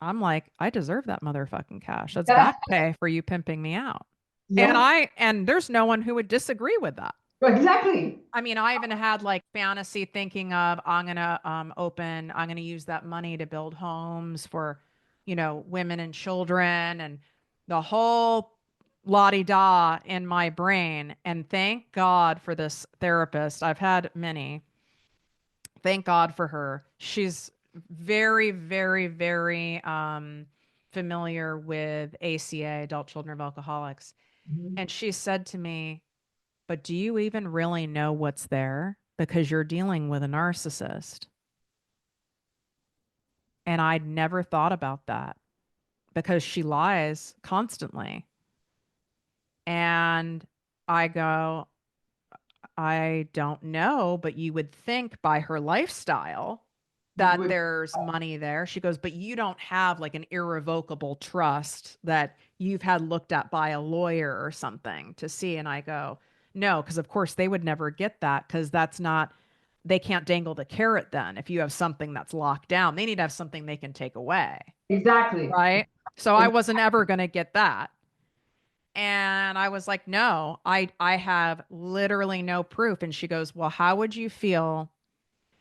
I'm like, I deserve that motherfucking cash. That's Yeah. back pay for you pimping me out. Yeah. And there's no one who would disagree with that. Exactly. I mean, I even had like fantasy thinking of I'm gonna use that money to build homes for, women and children and the whole la-di-da in my brain. And thank God for this therapist. I've had many. Thank God for her. She's very, very, very familiar with ACA, Adult Children of Alcoholics. Mhm. And she said to me, but do you even really know what's there? Because you're dealing with a narcissist. And I'd never thought about that because she lies constantly. And I go, I don't know, but you would think by her lifestyle You that would. there's money there. She goes, but you don't have like an irrevocable trust that you've had looked at by a lawyer or something to see. And I go, no, because of course they would never get that because that's not, they can't dangle the carrot then. If you have something that's locked down, they need to have something they can take away. Exactly. Right. So I wasn't ever going to get that. And I was like, no, I have literally no proof. And she goes, well, how would you feel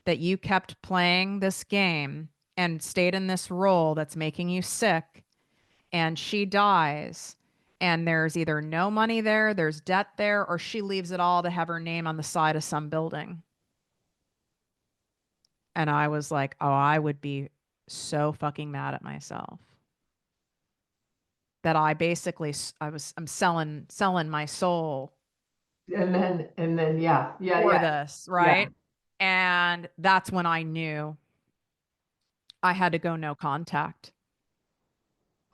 that you kept playing this game and stayed in this role that's making you sick and she dies and there's either no money there, there's debt there, or she leaves it all to have her name on the side of some building? And I was like, oh, I would be so fucking mad at myself that I basically I'm selling my soul And then yeah. Yeah. for Yeah. this, Yeah. right? And that's when I knew I had to go no contact.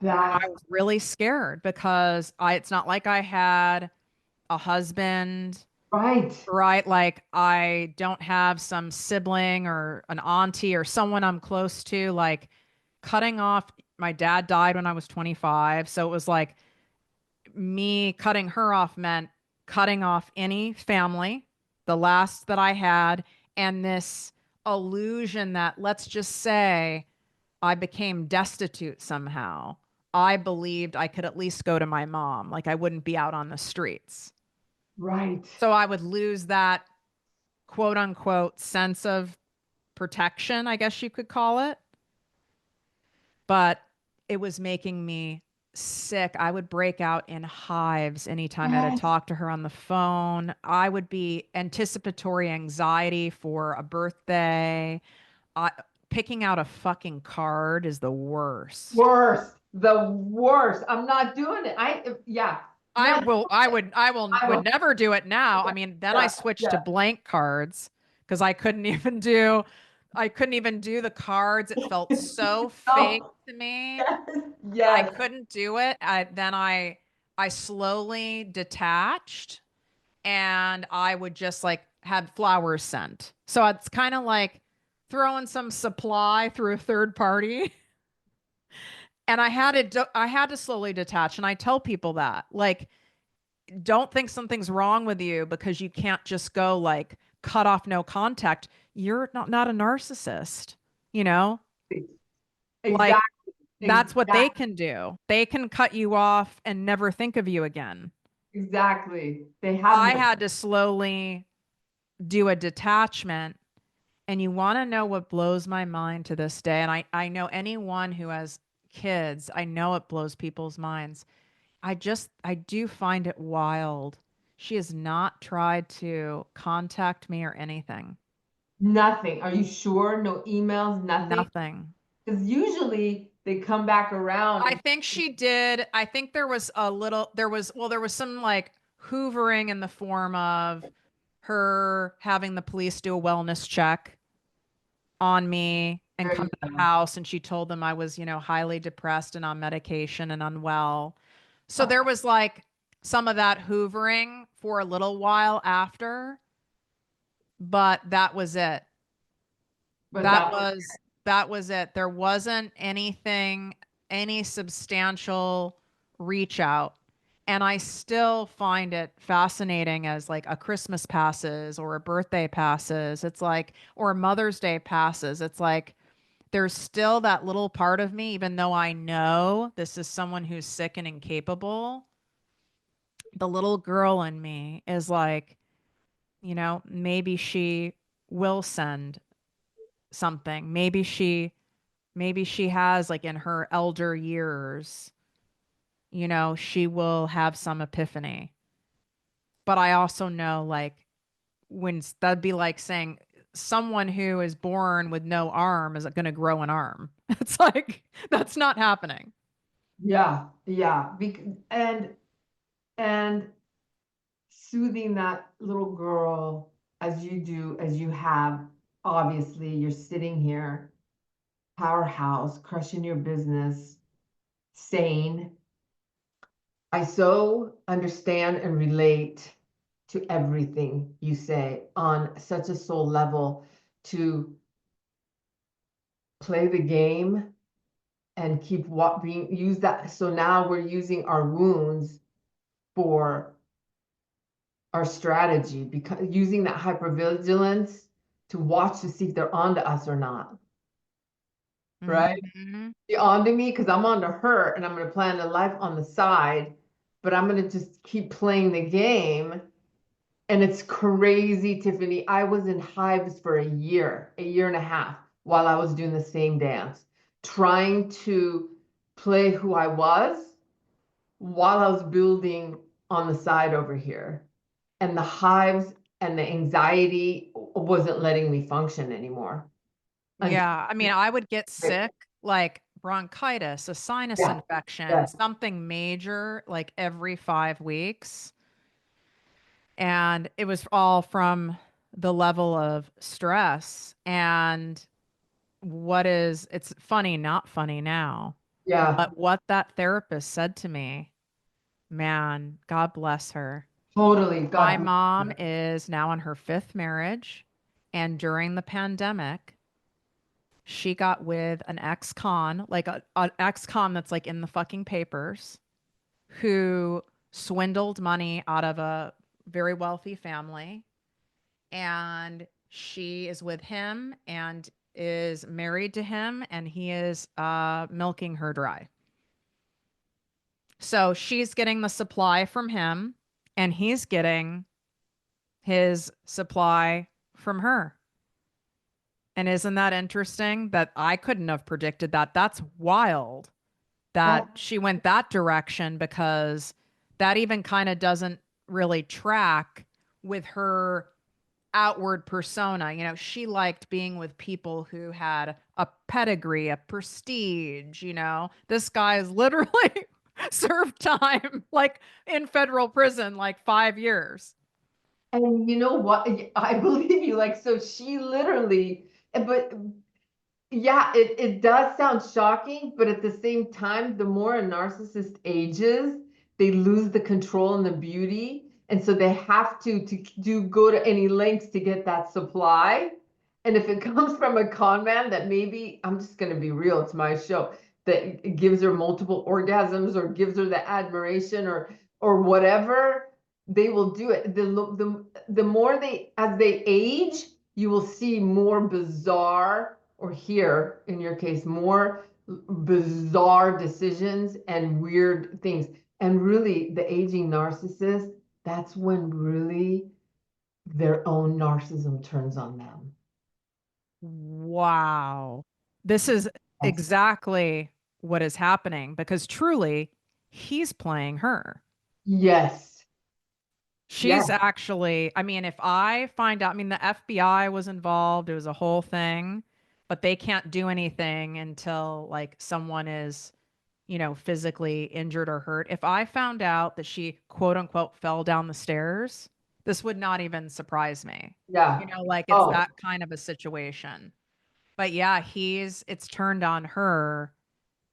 And I That's was really scared because it's not like I had a husband, right. right? Like I don't have some sibling or an auntie or someone I'm close to, like cutting off. My dad died when I was 25. So it was like me cutting her off meant cutting off any family, the last that I had, and this illusion that, let's just say, I became destitute somehow. I believed I could at least go to my mom, like I wouldn't be out on the streets. Right. So I would lose that quote unquote sense of protection, I guess you could call it. But it was making me sick. I would break out in hives anytime I had to Yes. talk to her on the phone. I would be anticipatory anxiety for a birthday. I, Picking out a fucking card is the worst. Worst. The worst. I'm not doing it. Yeah. Not I I will. would never do it now. I mean, then I Yeah. switched to Yeah. blank cards because I couldn't even do the cards. It felt so fake Oh, to me. yes. I Yes. couldn't do it. I slowly detached and I would just like had flowers sent. So it's kind of like throwing some supply through a third party. And I had to slowly detach. And I tell people that, like, don't think something's wrong with you because you can't just go like cut off no contact. You're not a narcissist. you know? Like Exactly. that's what they Exactly. can do. They can cut you off and never think of you again. Exactly. They have I no. had to slowly do a detachment. And you want to know what blows my mind to this day? And I know anyone who has kids, I know it blows people's minds. I do find it wild. She has not tried to contact me or anything. Nothing. Are you sure? No emails, nothing? Nothing. Because usually they come back around I and think she did. I think there was some like hoovering in the form of her having the police do a wellness check on me and there come you to the go. house, and she told them I was, highly depressed and on medication and unwell. So there was like some of that hoovering for a little while after, but that was it. But That that was was that was it. There wasn't any substantial reach out. And I still find it fascinating as like a Christmas passes or a birthday passes. It's like, or a Mother's Day passes. It's like there's still that little part of me, even though I know this is someone who's sick and incapable. The little girl in me is like, maybe she will send something. Maybe she has like in her elder years, she will have some epiphany. But I also know like that'd be like saying someone who is born with no arm is going to grow an arm. It's like that's not happening. yeah, yeah. And soothing that little girl as you do, as you have, obviously, you're sitting here, powerhouse, crushing your business, sane. I so understand and relate to everything you say on such a soul level to play the game and keep what being use that. So now we're using our wounds for our strategy, because using that hypervigilance to watch to see if they're onto us or not. Right? Hmm. She onto me because I'm onto her and I'm going to plan a life on the side, but I'm going to just keep playing the game. And it's crazy, Tiffany. I was in hives for a year and a half, while I was doing the same dance, trying to play who I was while I was building on the side over here. And the hives and the anxiety wasn't letting me function anymore. Until, Yeah. I mean, I would get sick, like bronchitis, a sinus yeah, infection, yeah, something major, like every 5 weeks. And it was all from the level of stress. And it's funny, not funny now, yeah, but what that therapist said to me, man, God bless her. totally. My God bless mom her. is now in her fifth marriage. And during the pandemic, she got with an ex-con, like an ex-con that's like in the fucking papers, who swindled money out of a very wealthy family. And she is with him and is married to him, and he is milking her dry. So she's getting the supply from him, and he's getting his supply from her. And isn't that interesting that I couldn't have predicted that? That's wild that That, she went that direction, because that even kind of doesn't really track with her outward persona. She liked being with people who had a pedigree, a prestige. This guy's literally served time like in federal prison, like 5 years. and you know what? I believe you. Like, so she literally, but yeah, it does sound shocking, but at the same time, the more a narcissist ages, they lose the control and the beauty. And so they have to do go to any lengths to get that supply. And if it comes from a con man that maybe, I'm just gonna be real, it's my show, that gives her multiple orgasms or gives her the admiration or whatever, they will do it. The more they as they age, you will see more bizarre or hear, in your case, more bizarre decisions and weird things. And really, the aging narcissist, that's when really their own narcissism turns on them. Wow. This is Yes. exactly what is happening because truly he's playing her. Yes. She's Yes. actually, I mean, if I find out, I mean, the FBI was involved, it was a whole thing, but they can't do anything until like someone is, physically injured or hurt. If I found out that she quote unquote fell down the stairs, this would not even surprise me. Yeah. Like it's Oh, that kind of a situation. But yeah, it's turned on her.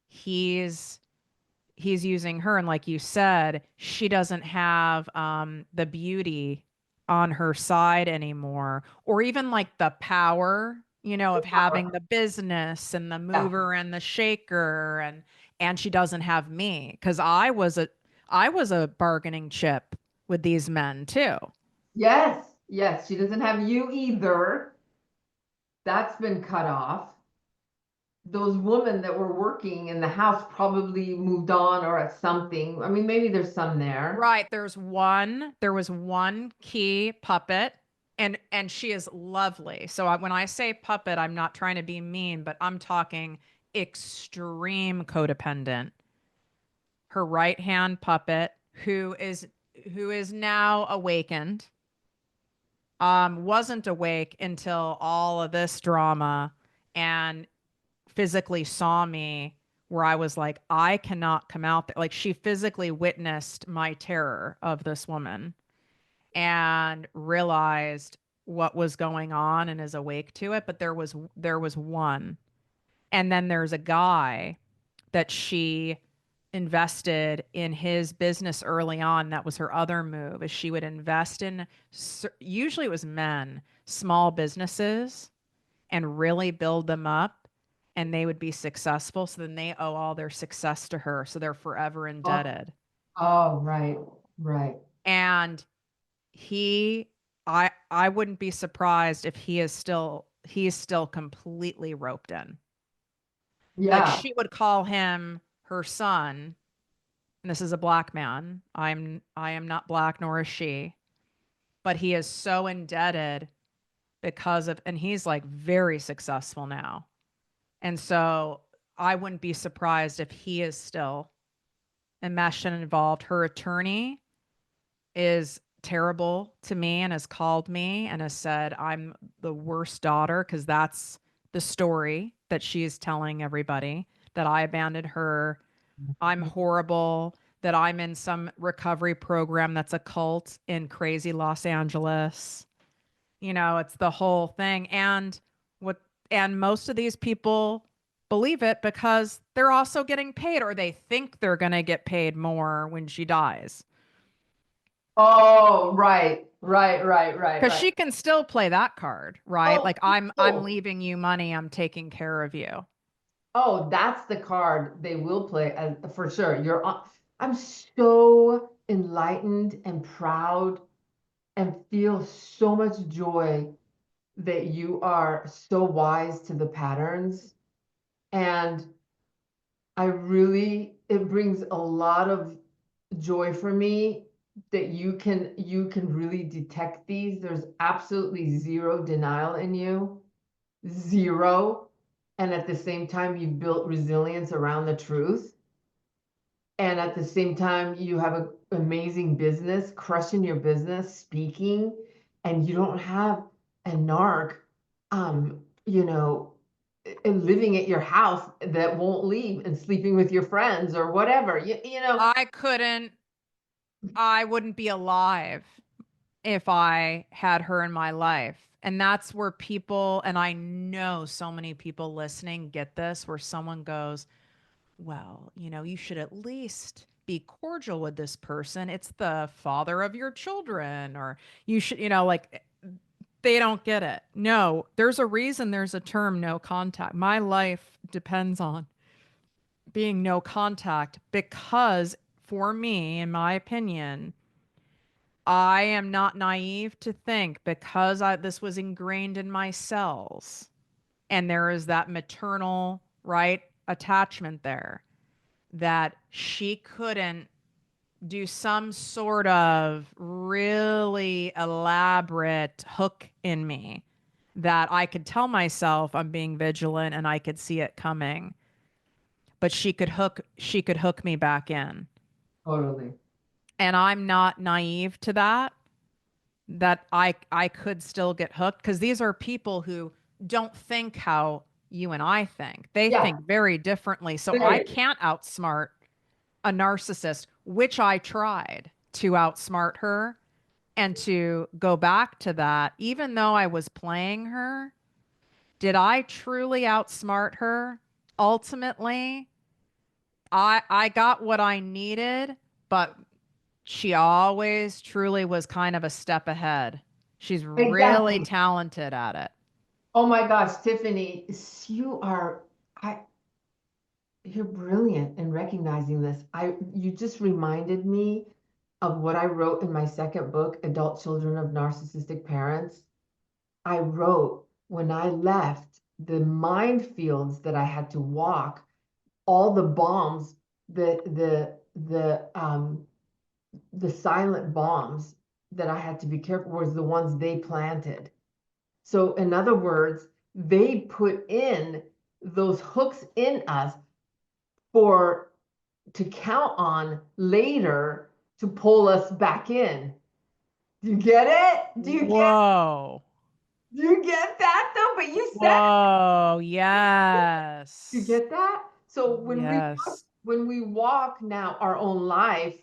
He's he's using her, and like you said, she doesn't have the beauty on her side anymore, or even like the power, of having the business and the yeah. mover and the shaker, and she doesn't have me because I was a bargaining chip with these men too. Yes. Yes. She doesn't have you either. That's been cut off. Those women that were working in the house probably moved on or at something. I mean, maybe there's some there. Right. There was one key puppet, and she is lovely. So when I say puppet, I'm not trying to be mean, but I'm talking extreme codependent. Her right hand puppet, who is now awakened, wasn't awake until all of this drama and physically saw me where I was like, I cannot come out there. Like she physically witnessed my terror of this woman and realized what was going on and is awake to it. But there was one. And then there's a guy that she invested in his business early on. That was her other move, is she would invest in, usually it was men, small businesses, and really build them up, and they would be successful. So then they owe all their success to her. So they're forever Oh, indebted. oh, right, right. And he I wouldn't be surprised if he's still completely roped in. Like Yeah. she would call him her son, and this is a black man. I am not black, nor is she, but he is so indebted because of, and he's like very successful now. And so I wouldn't be surprised if he is still enmeshed and involved. Her attorney is terrible to me and has called me and has said I'm the worst daughter, because that's the story that she's telling everybody, that I abandoned her. I'm horrible, that I'm in some recovery program that's a cult in crazy Los Angeles. It's the whole thing. And most of these people believe it because they're also getting paid, or they think they're going to get paid more when she dies. Oh, right, right, right, right, Because right. she can still play that card, right? Oh, Like I'm oh, leaving you money, I'm taking care of you. oh, that's the card they will play for sure. You're on. I'm so enlightened and proud and feel so much joy that you are so wise to the patterns. And it brings a lot of joy for me that you can really detect these. There's absolutely zero denial in you, zero. And at the same time, you've built resilience around the truth. And at the same time, you have an amazing business, crushing your business, speaking, and you don't have a narc, um, you know, living at your house that won't leave and sleeping with your friends or whatever. I couldn't, I wouldn't be alive if I had her in my life. And that's where people, and I know so many people listening get this, where someone goes, well, you should at least be cordial with this person. It's the father of your children, or you should, like they don't get it. No, there's a reason there's a term no contact. My life depends on being no contact because, for me, in my opinion, I am not naive to think, because this was ingrained in my cells, And there is that maternal, right, attachment there that she couldn't do some sort of really elaborate hook in me that I could tell myself I'm being vigilant and I could see it coming, but she could hook me back in. Totally. And I'm not naive to that I could still get hooked because these are people who don't think how you and I think. They Yeah. think very differently. So I Very. can't outsmart a narcissist, which I tried to outsmart her and to go back to that. Even though I was playing her, did I truly outsmart her? Ultimately, I got what I needed, but she always truly was kind of a step ahead. She's really Exactly. talented at it. Oh my gosh, Tiffany, you are I you're brilliant in recognizing this. You just reminded me of what I wrote in my second book, Adult Children of Narcissistic Parents. I wrote when I left the minefields that I had to walk, all the bombs, the silent bombs that I had to be careful was the ones they planted. So in other words, they put in those hooks in us for to count on later to pull us back in. Do you get it? Whoa. Do you get that though? But you said Whoa. you Yes. get that? So Yes. when we walk now our own life,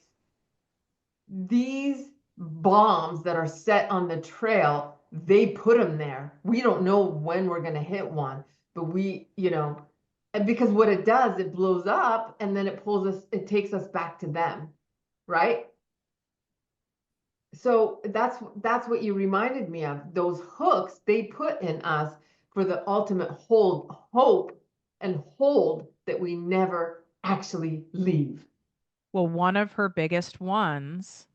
these bombs that are set on the trail, they put them there. We don't know when we're going to hit one, but and because what it does, it blows up and then it takes us back to them, right? So that's what you reminded me of. Those hooks they put in us for the ultimate hope and hold that we never actually leave. Well, one of her biggest ones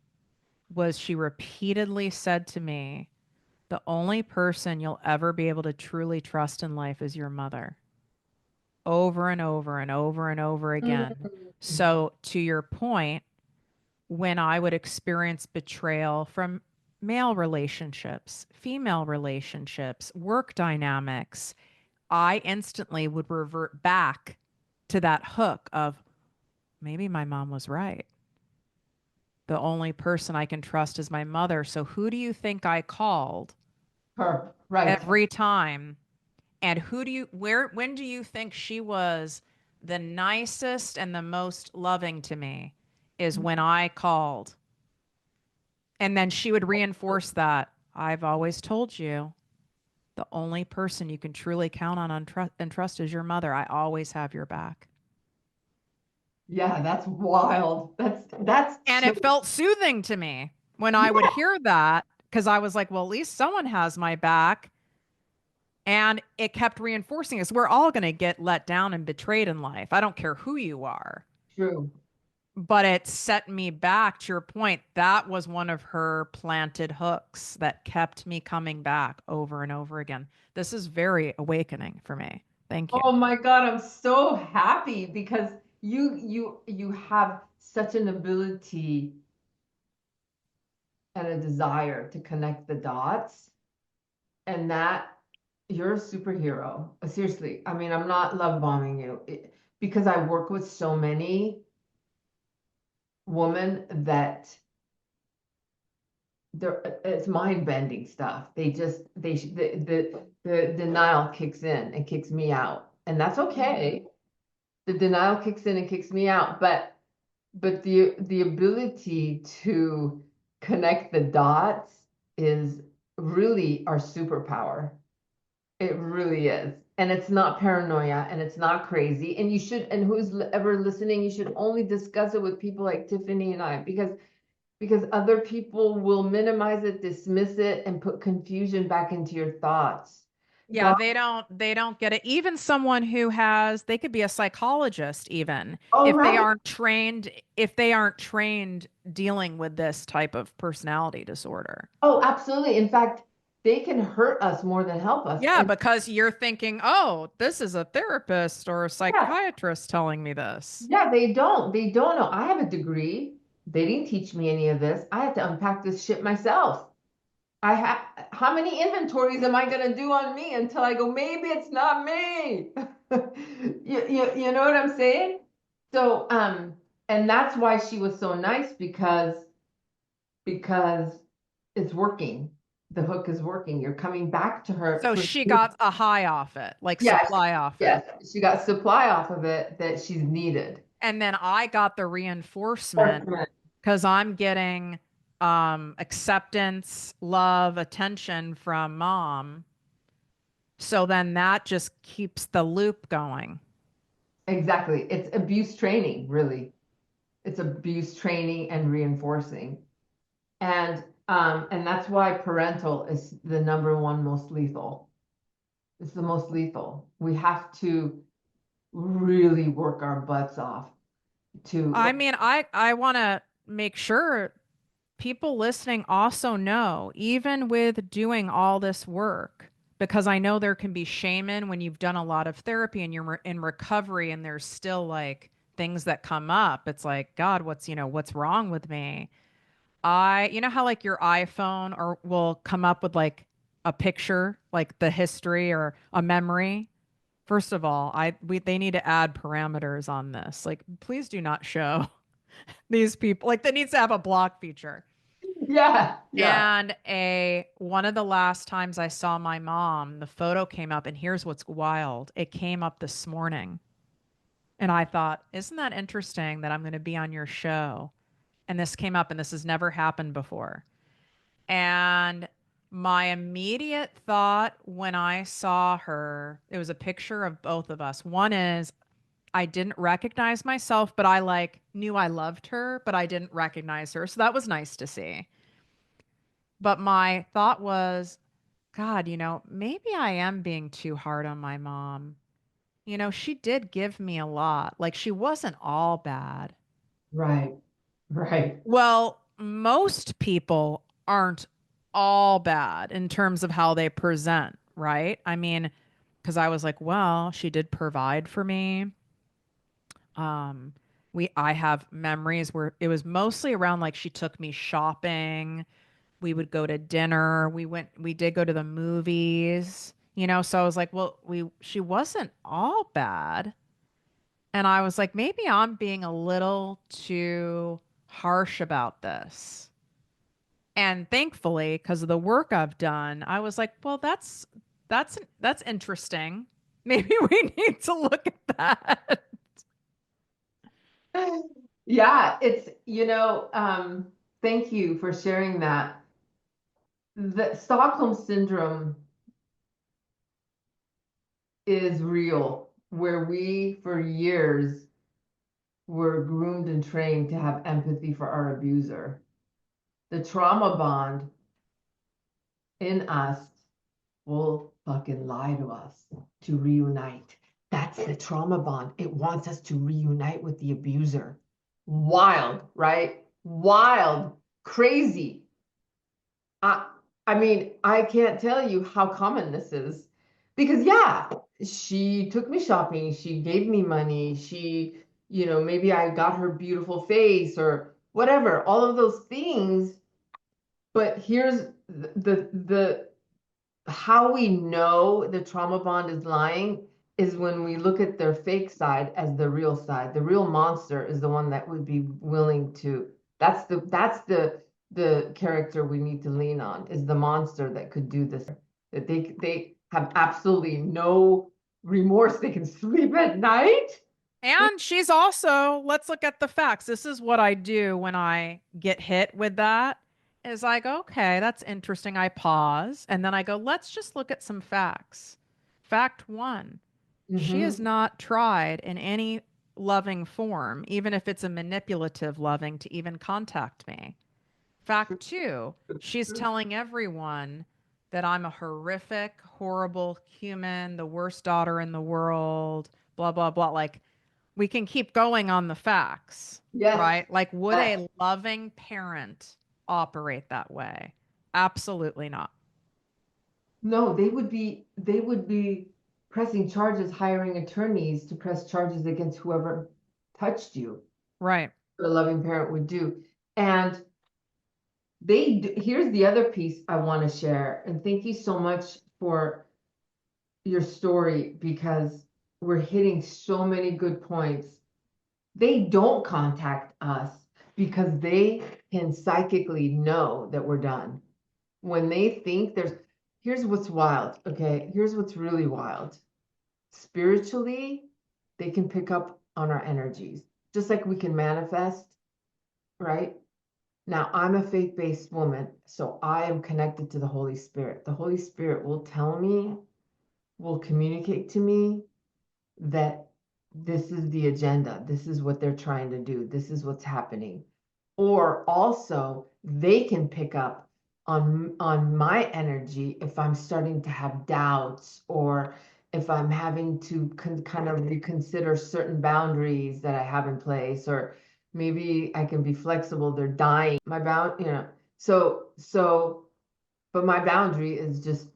was she repeatedly said to me, the only person you'll ever be able to truly trust in life is your mother. Over and over and over and over again. Mm. So, to your point, when I would experience betrayal from male relationships, female relationships, work dynamics, I instantly would revert back to that hook of maybe my mom was right. The only person I can trust is my mother. So who do you think I called Her, right. every time? And when do you think she was the nicest and the most loving to me? Is when I called. And then she would reinforce that. I've always told you the only person you can truly count on and trust is your mother. I always have your back. Yeah, that's wild. That's And too, it felt soothing to me when I would yeah, hear that because I was like, well, at least someone has my back. And it kept reinforcing us. We're all going to get let down and betrayed in life. I don't care who you are. true. But it set me back to your point. That was one of her planted hooks that kept me coming back over and over again. This is very awakening for me. Thank you. Oh my God, I'm so happy because you have such an ability and a desire to connect the dots, and that you're a superhero. Seriously, I mean, I'm not love bombing you because I work with so many women that it's mind bending stuff. The denial kicks in and kicks me out, and that's okay. The denial kicks in and kicks me out, but the ability to connect the dots is really our superpower. It really is. And it's not paranoia and it's not crazy. And and who's ever listening, you should only discuss it with people like Tiffany and I, because other people will minimize it, dismiss it, and put confusion back into your thoughts. Yeah, God, they don't get it. Even someone who they could be a psychologist even oh, right. if they aren't trained dealing with this type of personality disorder. Oh, absolutely. In fact, they can hurt us more than help us. Yeah, And because you're thinking, oh, this is a therapist or a yeah, psychiatrist telling me this. yeah, they don't know. I have a degree. They didn't teach me any of this. I had to unpack this shit myself. I have, how many inventories am I going to do on me until I go, maybe it's not me? You know what I'm saying? So, and that's why she was so nice because it's working. The hook is working. You're coming back to her So for, she got a high off it, like yeah, supply off yes, it. she got supply off of it that she's needed. And then I got the reinforcement because I'm getting acceptance, love, attention from mom. So then that just keeps the loop going. Exactly. It's abuse training, really. It's abuse training and reinforcing. And that's why parental is the number one most lethal. It's the most lethal. We have to really work our butts off I to, mean, I want to make sure people listening also know, even with doing all this work, because I know there can be shame in when you've done a lot of therapy and you're in recovery and there's still like things that come up. It's like, God, what's wrong with me? You know how like your iPhone or will come up with like a picture, like the history or a memory. First of all, they need to add parameters on this. Like, please do not show these people. Like, that needs to have a block feature. yeah, yeah. And a one of the last times I saw my mom, the photo came up, and here's what's wild. It came up this morning. And I thought, isn't that interesting that I'm going to be on your show? And this came up, and this has never happened before. And my immediate thought when I saw her, it was a picture of both of us. One is I didn't recognize myself, but I like knew I loved her, but I didn't recognize her. So that was nice to see. But my thought was, God, maybe I am being too hard on my mom. She did give me a lot. Like she wasn't all bad. Right, right. Well, most people aren't all bad in terms of how they present, right? I mean, because I was like, well, she did provide for me. Um, I have memories where it was mostly around like she took me shopping. We would go to dinner. We did go to the movies, so I was like, well, she wasn't all bad. And I was like, maybe I'm being a little too harsh about this. And thankfully, because of the work I've done, I was like, well, that's interesting. Maybe we need to look at that. Yeah, thank you for sharing that. The Stockholm syndrome is real, where we, for years, were groomed and trained to have empathy for our abuser. The trauma bond in us will fucking lie to us to reunite. That's the trauma bond. It wants us to reunite with the abuser. Wild, right? Wild, crazy. I, I mean, I can't tell you how common this is because, yeah, she took me shopping. She gave me money. Maybe I got her beautiful face or whatever, all of those things. But here's the how we know the trauma bond is lying is when we look at their fake side as the real side. The real monster is the one that would be willing to. That's the character we need to lean on is the monster that could do this. That they have absolutely no remorse. They can sleep at night. And she's also, let's look at the facts. This is what I do when I get hit with that is I go, okay, that's interesting. I pause and then I go, let's just look at some facts. Fact one, she has Mm-hmm. not tried in any loving form, even if it's a manipulative loving, to even contact me. Fact two, she's telling everyone that I'm a horrific, horrible human, the worst daughter in the world, blah, blah, blah. Like, we can keep going on the facts, Yes. right? Like, would Yes. a loving parent operate that way? Absolutely not. No, they would be pressing charges, hiring attorneys to press charges against whoever touched you. Right. What a loving parent would do. And here's the other piece I want to share. And thank you so much for your story, because we're hitting so many good points. They don't contact us because they can psychically know that we're done. When they think here's what's wild, okay? Here's what's really wild. Spiritually, they can pick up on our energies, just like we can manifest, right? Now, I'm a faith-based woman, so I am connected to the Holy Spirit. The Holy Spirit will tell me, will communicate to me that this is the agenda. This is what they're trying to do. This is what's happening. Or also, they can pick up on my energy if I'm starting to have doubts, or if I'm having to kind of reconsider certain boundaries that I have in place, or maybe I can be flexible. They're dying. My but my boundary is just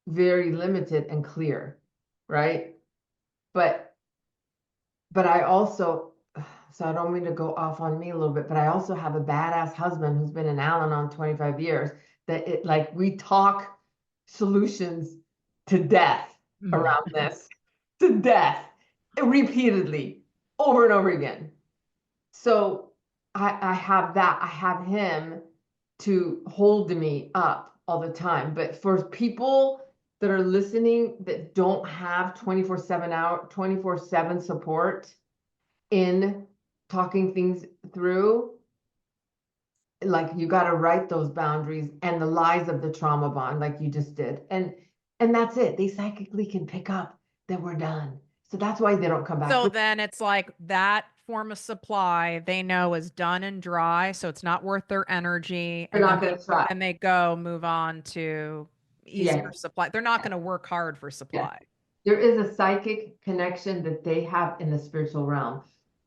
very limited and clear, right? But I also, so I don't mean to go off on me a little bit, but I also have a badass husband who's been in Al-Anon 25 years, that we talk solutions to death around this, to death, repeatedly, over and over again. So I have that. I have him to hold me up all the time. But for people that are listening that don't have 24/7 support in talking things through, like, you got to write those boundaries and the lies of the trauma bond, like you just did. And that's it. They psychically can pick up that we're done. So that's why they don't come back. So then it's like that form of supply they know is done and dry, so it's not worth their energy. They're And not going to try. then they move on to easier supply. They're not going to work hard for supply. There is a psychic connection that they have in the spiritual realm.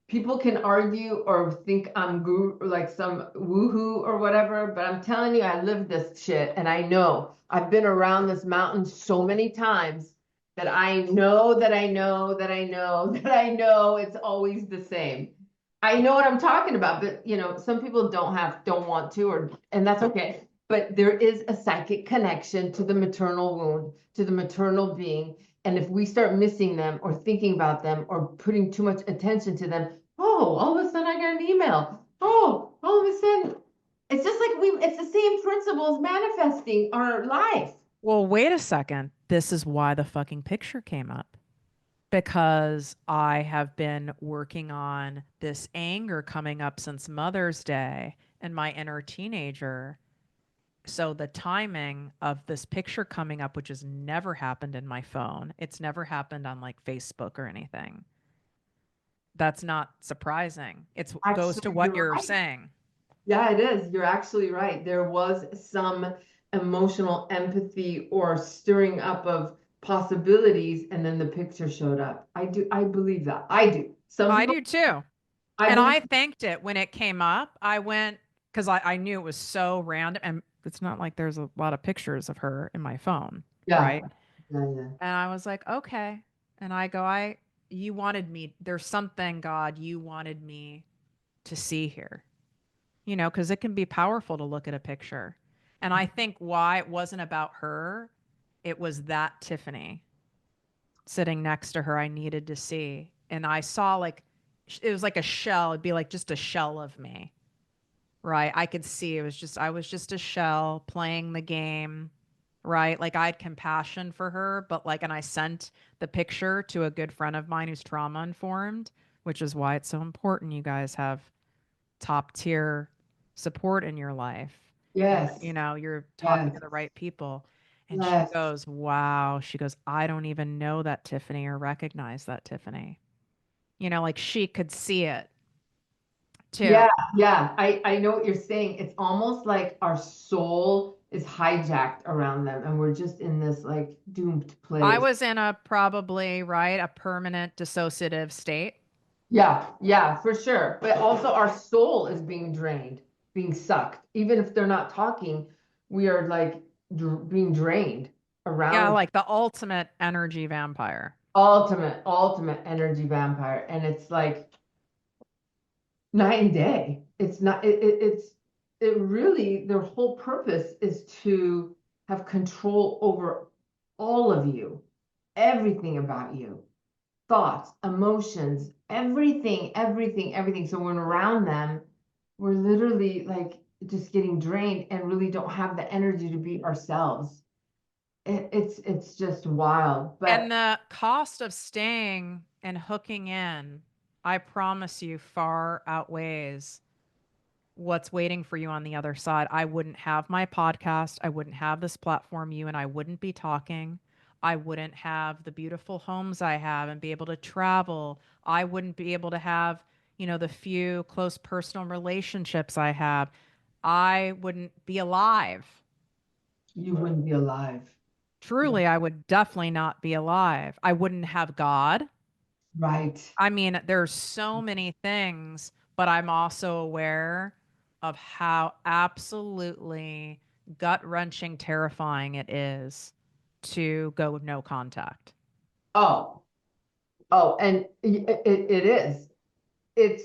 People can argue or think I'm guru, like some woohoo or whatever, but I'm telling you, I live this shit, and I know. I've been around this mountain so many times that I know that I know that I know that I know it's always the same. I know what I'm talking about, but some people don't want to, and that's okay. But there is a psychic connection to the maternal wound, to the maternal being. And if we start missing them or thinking about them or putting too much attention to them, all of a sudden I got an email. All of a sudden, it's just like it's the same principles manifesting our life. Well, wait a second. This is why the fucking picture came up. Because I have been working on this anger coming up since Mother's Day and my inner teenager. So the timing of this picture coming up, which has never happened in my phone, it's never happened on like Facebook or anything. That's not surprising. It goes to what you're saying. Yeah, it is. You're actually right. There was some emotional empathy or stirring up of possibilities, and then the picture showed up. I believe that. I do. I do too. I thanked it when it came up. I went, because I knew it was so random, and it's not like there's a lot of pictures of her in my phone. Yeah. Right. Yeah. And I was like, okay. And I go, you wanted me, there's something, God, you wanted me to see here, because it can be powerful to look at a picture. And I think why it wasn't about her, it was that Tiffany sitting next to her I needed to see. And I saw it was like a shell. It'd be like just a shell of me, right? I could see I was just a shell playing the game, right? Like I had compassion for her, but and I sent the picture to a good friend of mine who's trauma informed, which is why it's so important you guys have top tier support in your life. Yes. You're talking to the right people. And she goes, wow. She goes, I don't even know that Tiffany or recognize that Tiffany. She could see it too. Yeah. I know what you're saying. It's almost like our soul is hijacked around them, and we're just in this doomed place. I was in a permanent dissociative state. Yeah, for sure. But also our soul is being drained, being sucked. Even if they're not talking, we are being drained. Yeah, around. like the ultimate energy vampire. Ultimate energy vampire. And it's like night and day. It's not, it really, their whole purpose is to have control over all of you, everything about you, thoughts, emotions, everything. So when around them, we're literally like just getting drained and really don't have the energy to be ourselves. It's just wild. And But the cost of staying and hooking in, I promise you, far outweighs what's waiting for you on the other side. I wouldn't have my podcast. I wouldn't have this platform. You and I wouldn't be talking. I wouldn't have the beautiful homes I have and be able to travel. I wouldn't be able to have, the few close personal relationships I have. I wouldn't be alive. you wouldn't be alive. Truly, I would definitely not be alive. I wouldn't have God. Right. I mean, there's so many things, but I'm also aware of how absolutely gut-wrenching terrifying it is to go with no contact. Oh, and it is. It's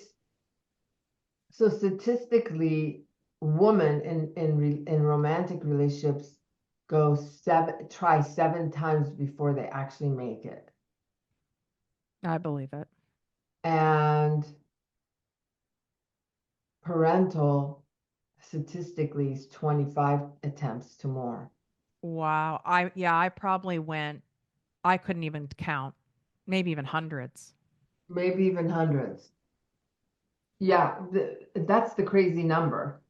so statistically, women in romantic relationships try 7 times before they actually make it. I believe it. And parental statistically is 25 attempts to more. Wow. I probably went, I couldn't even count, maybe even hundreds. Maybe even hundreds. Yeah, that's the crazy number.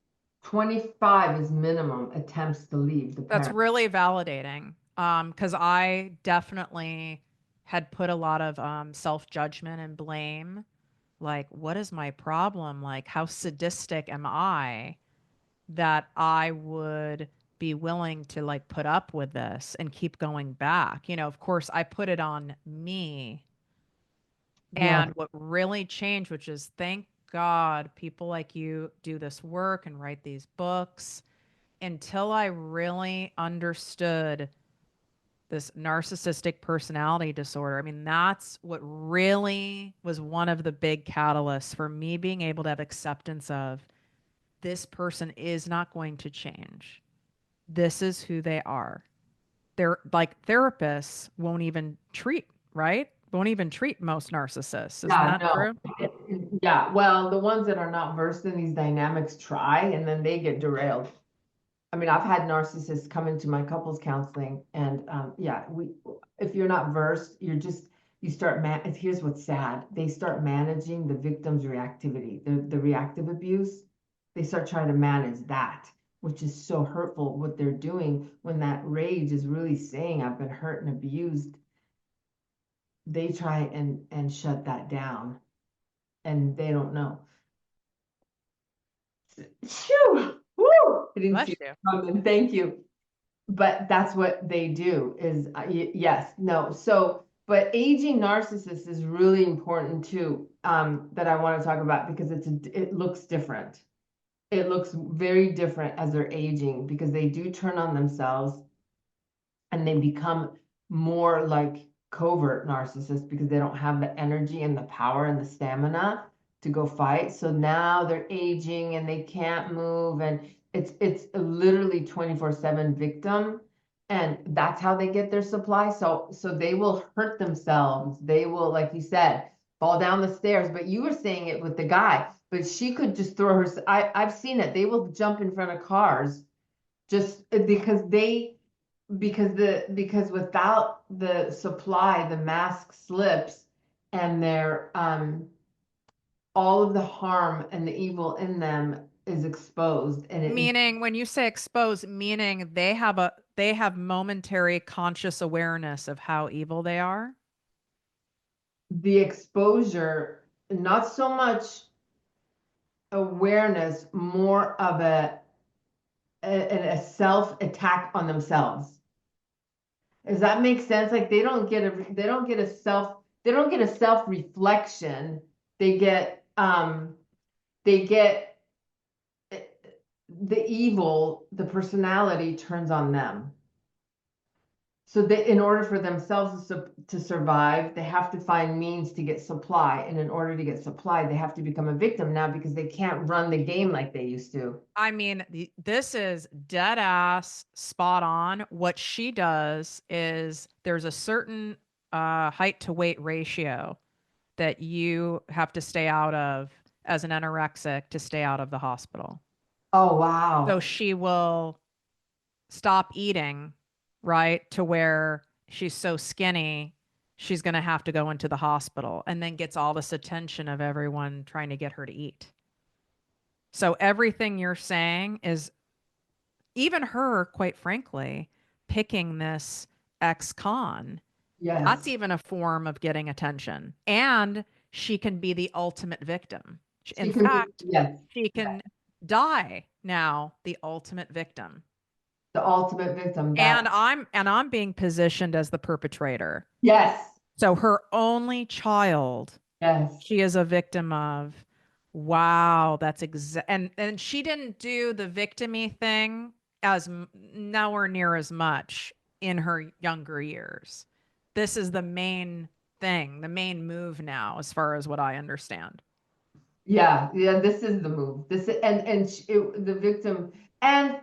25 is minimum attempts to leave the That's parent. really validating. Because I definitely had put a lot of self-judgment and blame. Like, what is my problem? Like, how sadistic am I that I would be willing to like put up with this and keep going back? Of course, I put it on me. Yeah, And what really changed, which is thank God people like you do this work and write these books, until I really understood this narcissistic personality disorder. I mean, that's what really was one of the big catalysts for me being able to have acceptance of this person is not going to change. This is who they are. They're like therapists won't even treat, right? Won't even treat most narcissists. Isn't yeah, that no. true? Yeah, well, the ones that are not versed in these dynamics try and then they get derailed. I mean, I've had narcissists come into my couples counseling and yeah, if you're not versed, you start here's what's sad. They start managing the victim's reactivity, the reactive abuse. They start trying to manage that, which is so hurtful what they're doing when that rage is really saying I've been hurt and abused. They try and shut that down and they don't know. Phew, woo! I didn't see Bless it you. coming. Thank you. But that's what they do is yes, no. So, but aging narcissists is really important too, that I want to talk about because it looks different. It looks very different as they're aging because they do turn on themselves and they become more like covert narcissists because they don't have the energy and the power and the stamina to go fight. So now they're aging and they can't move and it's literally 24/7 victim and that's how they get their supply. So they will hurt themselves. They will, like you said, fall down the stairs, but you were saying it with the guy, but she could just throw her I've seen it. They will jump in front of cars just because without the supply, the mask slips and they're all of the harm and the evil in them is exposed and Meaning when you say expose, meaning they have momentary conscious awareness of how evil they are. the exposure, not so much awareness, more of a self attack on themselves. Does that make sense? Like they don't get a self reflection. They get they get the evil, the personality turns on them. So they, in order for themselves to survive, they have to find means to get supply. And in order to get supply, they have to become a victim now because they can't run the game like they used to. I mean, this is dead ass spot on. What she does is there's a certain height to weight ratio that you have to stay out of as an anorexic to stay out of the hospital. Oh, So wow. she will stop eating, right? To where she's so skinny, she's going to have to go into the hospital and then gets all this attention of everyone trying to get her to eat. So everything you're saying is even her, quite frankly, picking this ex-con. That's Yes. even a form of getting attention. And she can be the ultimate victim. In She can be, fact, yes, she can die now the ultimate victim. the ultimate victim. And That, I'm being positioned as the perpetrator. yes, So her only child, yes. she is a victim of. Wow, that's and she didn't do the victimy thing as nowhere near as much in her younger years. This is the main thing, the main move now, as far as what I understand. Yeah, yeah, this is the move. This and the victim. And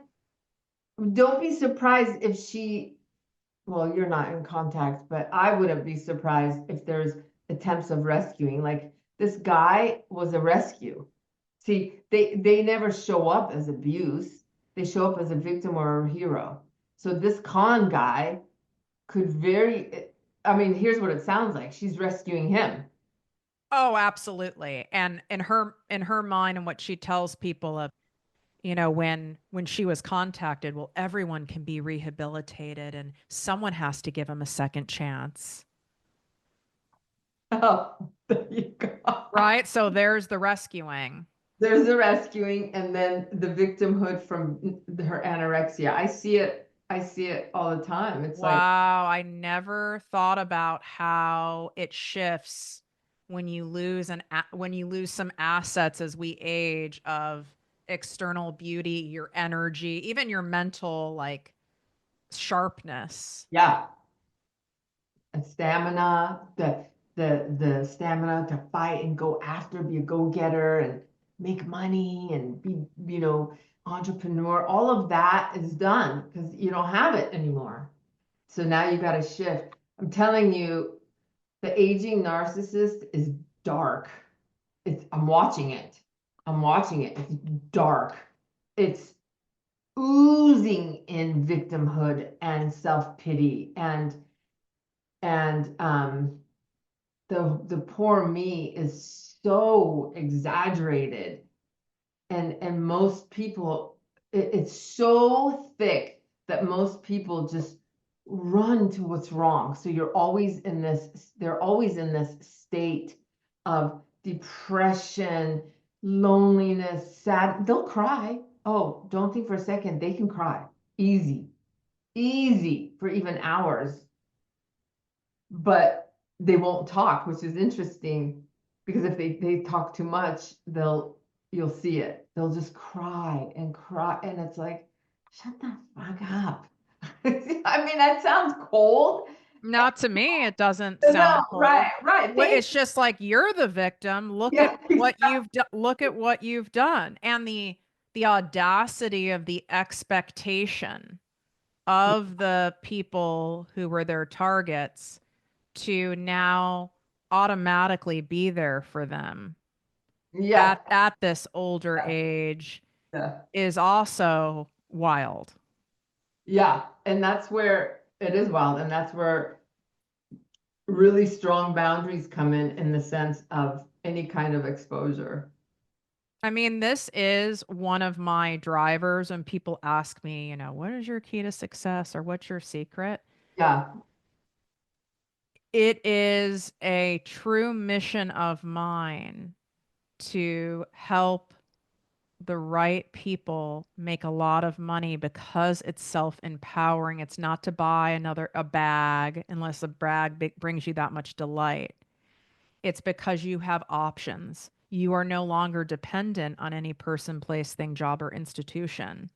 don't be surprised if she, well, you're not in contact, but I wouldn't be surprised if there's attempts of rescuing. Like this guy was a rescue. See, they never show up as abuse. They show up as a victim or a hero. So this con guy could very, I mean, here's what it sounds like. She's rescuing him. Oh, absolutely. And in her mind and what she tells people of, when she was contacted, well, everyone can be rehabilitated and someone has to give them a second chance. Oh, there you go. Right? So there's the rescuing. There's the rescuing and then the victimhood from her anorexia. I see it. I see it all the time. It's like, Wow, I never thought about how it shifts when you lose when you lose some assets as we age of external beauty, your energy, even your mental like sharpness. yeah, and stamina, the stamina to fight and go after, be a go-getter and make money and be, entrepreneur. All of that is done because you don't have it anymore. So now you got to shift. I'm telling you, the aging narcissist is dark. I'm watching it. I'm watching it. It's dark. It's oozing in victimhood and self-pity and the poor me is so exaggerated and most people it's so thick that most people just run to what's wrong. So they're always in this state of depression, loneliness, sad. They'll cry. Oh, don't think for a second they can cry. Easy for even hours, but they won't talk, which is interesting because if they talk too much, you'll see it. They'll just cry and cry, and it's like, shut the fuck up. I mean, that sounds cold. Not to me, it doesn't No, sound cold. right. Well, it's just like you're the victim. Look Yeah, at what you've done. Look at what you've done, and the audacity of the expectation of the people who were their targets to now automatically be there for them yeah, at this older age yeah, is also wild. yeah. And that's where it is wild, and that's where really strong boundaries come in the sense of any kind of exposure. I mean, this is one of my drivers when people ask me, what is your key to success or what's your secret? Yeah, It is a true mission of mine to help the right people make a lot of money because it's self-empowering. It's not to buy a bag unless a bag brings you that much delight. It's because you have options. You are no longer dependent on any person, place, thing, job, or institution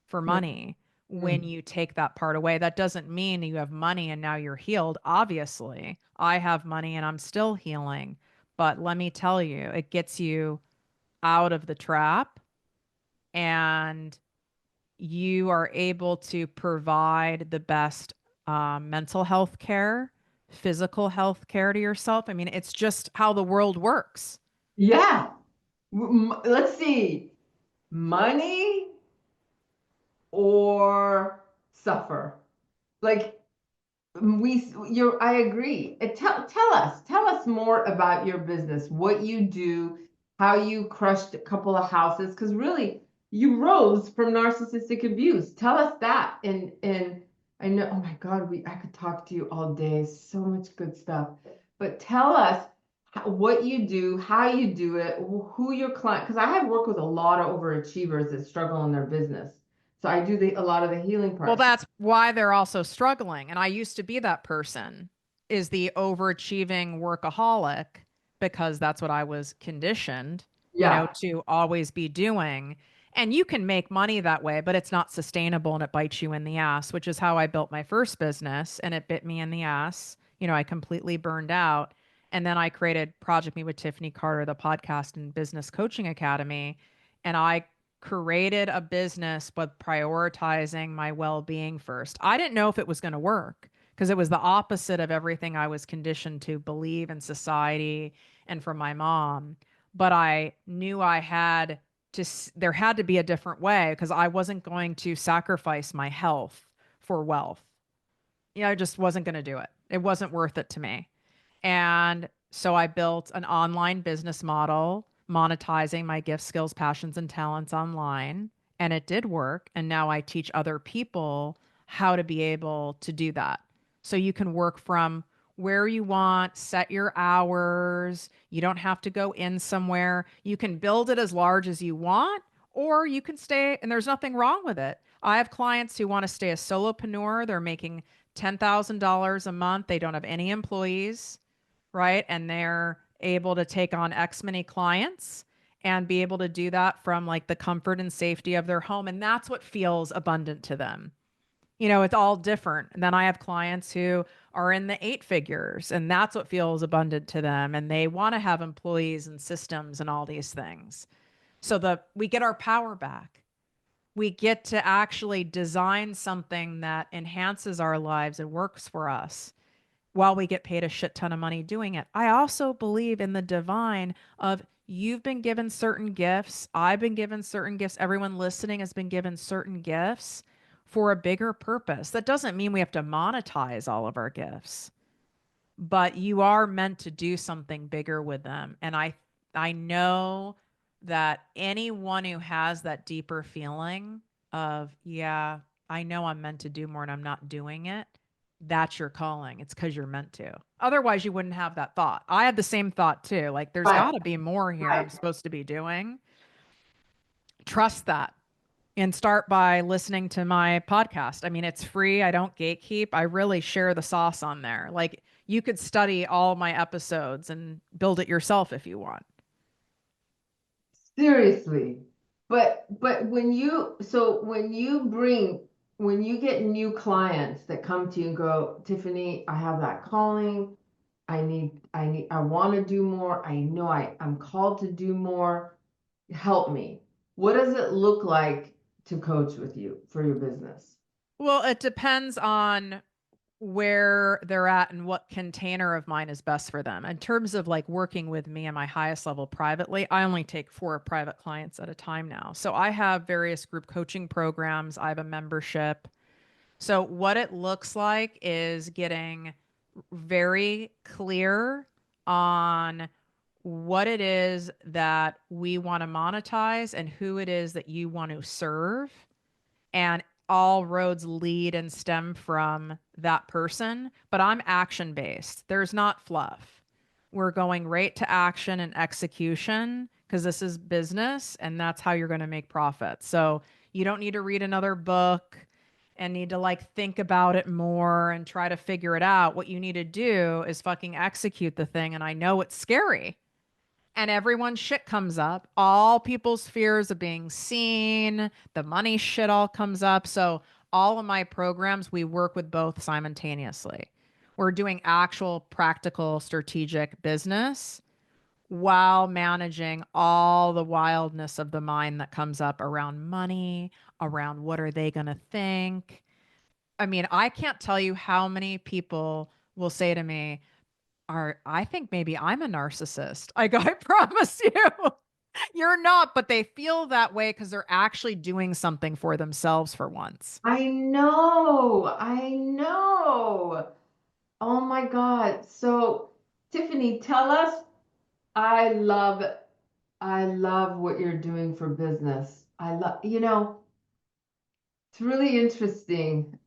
for yeah, money. when you take that part away. That doesn't mean you have money and now you're healed. Obviously, I have money and I'm still healing. But let me tell you, it gets you out of the trap, and you are able to provide the best mental health care, physical health care to yourself. I mean, it's just how the world works. Yeah. Let's see. Money or suffer. Like I agree. Tell us more about your business, what you do, how you crushed a couple of houses, because really you rose from narcissistic abuse. Tell us that. And I know, oh my God, I could talk to you all day. So much good stuff. But tell us what you do, how you do it, who your client, because I have worked with a lot of overachievers that struggle in their business. So I do a lot of the healing Well, part. that's why they're also struggling. And I used to be that person, is the overachieving workaholic, because that's what I was conditioned, Yeah. to always be doing. And you can make money that way, but it's not sustainable and it bites you in the ass, which is how I built my first business, and it bit me in the ass. I completely burned out. And then I created Project Me with Tiffany Carter, the podcast and business coaching academy. And I created a business, but prioritizing my well being first. I didn't know if it was going to work because it was the opposite of everything I was conditioned to believe in society and from my mom. But I knew there had to be a different way, because I wasn't going to sacrifice my health for wealth. I just wasn't going to do it. It wasn't worth it to me. And so I built an online business model, monetizing my gifts, skills, passions, and talents online. And it did work. And now I teach other people how to be able to do that. So you can work from where you want, set your hours. You don't have to go in somewhere. You can build it as large as you want, or you can stay, and there's nothing wrong with it. I have clients who want to stay a solopreneur. They're making $10,000 a month. They don't have any employees, right? And they're able to take on X many clients and be able to do that from like the comfort and safety of their home. And that's what feels abundant to them. It's all different. And then I have clients who are in the eight figures, and that's what feels abundant to them. And they want to have employees and systems and all these things. So we get our power back. We get to actually design something that enhances our lives and works for us, while we get paid a shit ton of money doing it. I also believe in the divine of, you've been given certain gifts. I've been given certain gifts. Everyone listening has been given certain gifts for a bigger purpose. That doesn't mean we have to monetize all of our gifts, but you are meant to do something bigger with them. And I know that anyone who has that deeper feeling of, yeah, I know I'm meant to do more and I'm not doing it, that's your calling. It's because you're meant to. Otherwise, you wouldn't have that thought. I had the same thought too. Like, there's Right. got to be more here I'm Right. supposed to be doing. Trust that, and start by listening to my podcast. I mean, it's free. I don't gatekeep. I really share the sauce on there. Like, you could study all my episodes and build it yourself if you want. Seriously. But when you get new clients that come to you and go, Tiffany, I have that calling. I want to do more. I know I'm called to do more. Help me. What does it look like to coach with you for your business? Well, it depends on where they're at and what container of mine is best for them. In terms of like working with me at my highest level privately, I only take 4 private clients at a time now. So I have various group coaching programs. I have a membership. So what it looks like is getting very clear on what it is that we want to monetize and who it is that you want to serve, and all roads lead and stem from that person. But I'm action based. There's not fluff. We're going right to action and execution, because this is business and that's how you're going to make profits. So you don't need to read another book and need to like think about it more and try to figure it out. What you need to do is fucking execute the thing. And I know it's scary, and everyone's shit comes up. All people's fears of being seen, the money shit all comes up. So all of my programs, we work with both simultaneously. We're doing actual practical strategic business while managing all the wildness of the mind that comes up around money, around what are they going to think. I mean, I can't tell you how many people will say to me, I think maybe I'm a narcissist. I go, I promise you, you're not, but they feel that way because they're actually doing something for themselves for once. I know. I know. Oh my God. So, Tiffany, tell us, I love what you're doing for business. It's really interesting.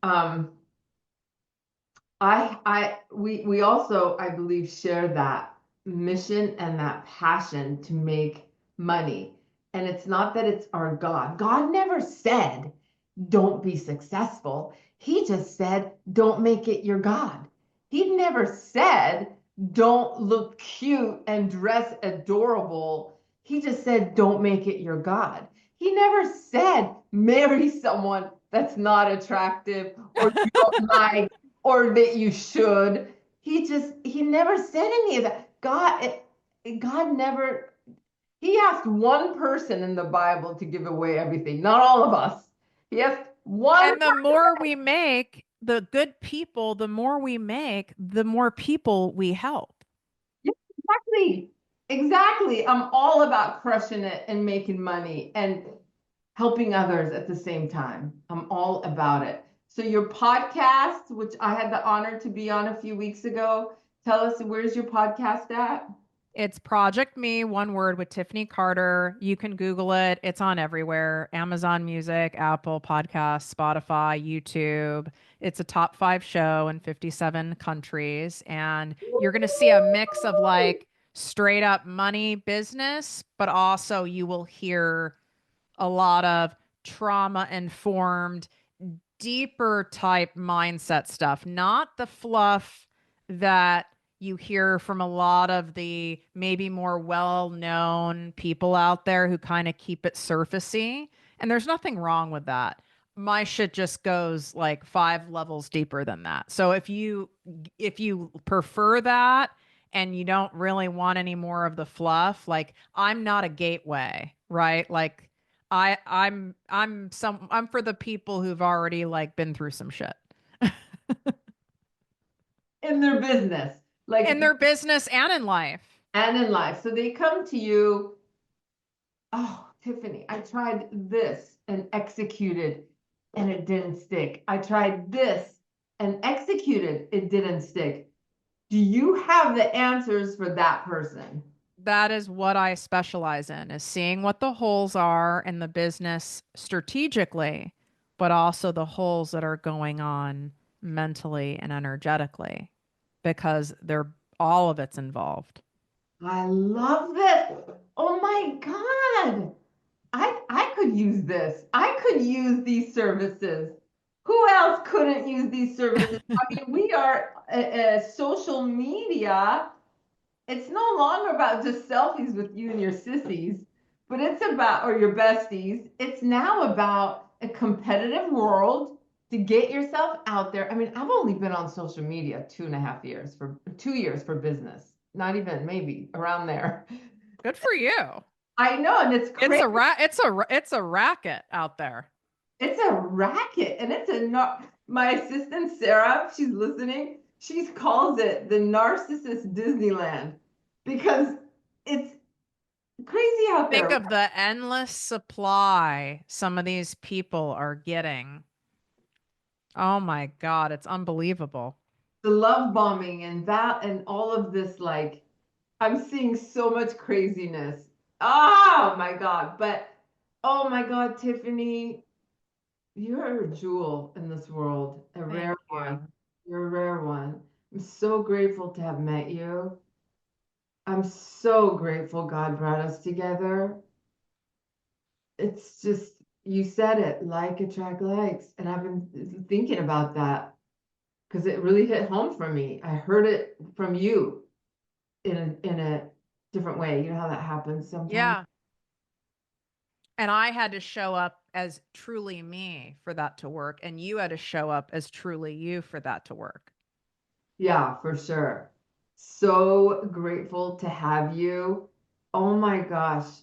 We also, I believe, share that mission and that passion to make money. And it's not that it's our God. God never said, don't be successful. He just said, don't make it your God. He never said, don't look cute and dress adorable. He just said, don't make it your God. He never said, marry someone that's not attractive or you don't like or that you should. He never said any of that. God never, he asked one person in the Bible to give away everything, not all of us. He asked one. And the more we make, the good people, the more we make, the more people we help. Exactly. Exactly. I'm all about crushing it and making money and helping others at the same time. I'm all about it. So your podcast, which I had the honor to be on a few weeks ago, tell us, where's your podcast at? It's ProjectME, one word, with Tiffany Carter. You can Google it. It's on everywhere: Amazon Music, Apple Podcasts, Spotify, YouTube. It's a top 5 show in 57 countries. And you're going to see a mix of like straight up money business, but also you will hear a lot of trauma informed, deeper type mindset stuff, not the fluff that you hear from a lot of the maybe more well-known people out there who kind of keep it surfacey. And there's nothing wrong with that. My shit just goes like 5 levels deeper than that. So if you prefer that and you don't really want any more of the fluff, like I'm not a gateway, right? Like I'm for the people who've already like been through some shit In their business, like in their business and in life. and in life. So they come to you, oh, Tiffany, I tried this and executed and it didn't stick. I tried this and executed, it didn't stick. Do you have the answers for that person? That is what I specialize in, is seeing what the holes are in the business strategically, but also the holes that are going on mentally and energetically, because they're all of it's involved. I love this. Oh my God. I could use this. I could use these services. Who else couldn't use these services? I mean, we are social media. It's no longer about just selfies with you and your sissies, but it's about, or your besties. It's now about a competitive world to get yourself out there. I mean, I've only been on social media 2.5 years, for 2 years for business. Not even, maybe around there. Good for you. I know, and it's crazy. It's a racket out there. It's a racket, and my assistant Sarah, she's listening. She calls it the narcissist Disneyland because it's crazy out there. Think of the endless supply some of these people are getting. Oh my God, it's unbelievable. The love bombing and that and all of this, like, I'm seeing so much craziness. Oh my God. But oh my God, Tiffany, you're a jewel in this world, a rare one. You're a rare one. I'm so grateful to have met you. I'm so grateful God brought us together. It's just, you said it, like attract likes. And I've been thinking about that because it really hit home for me. I heard it from you in a different way. You know how that happens sometimes? Yeah. And I had to show up as truly me for that to work. And you had to show up as truly you for that to work. Yeah, for sure. So grateful to have you. Oh my gosh.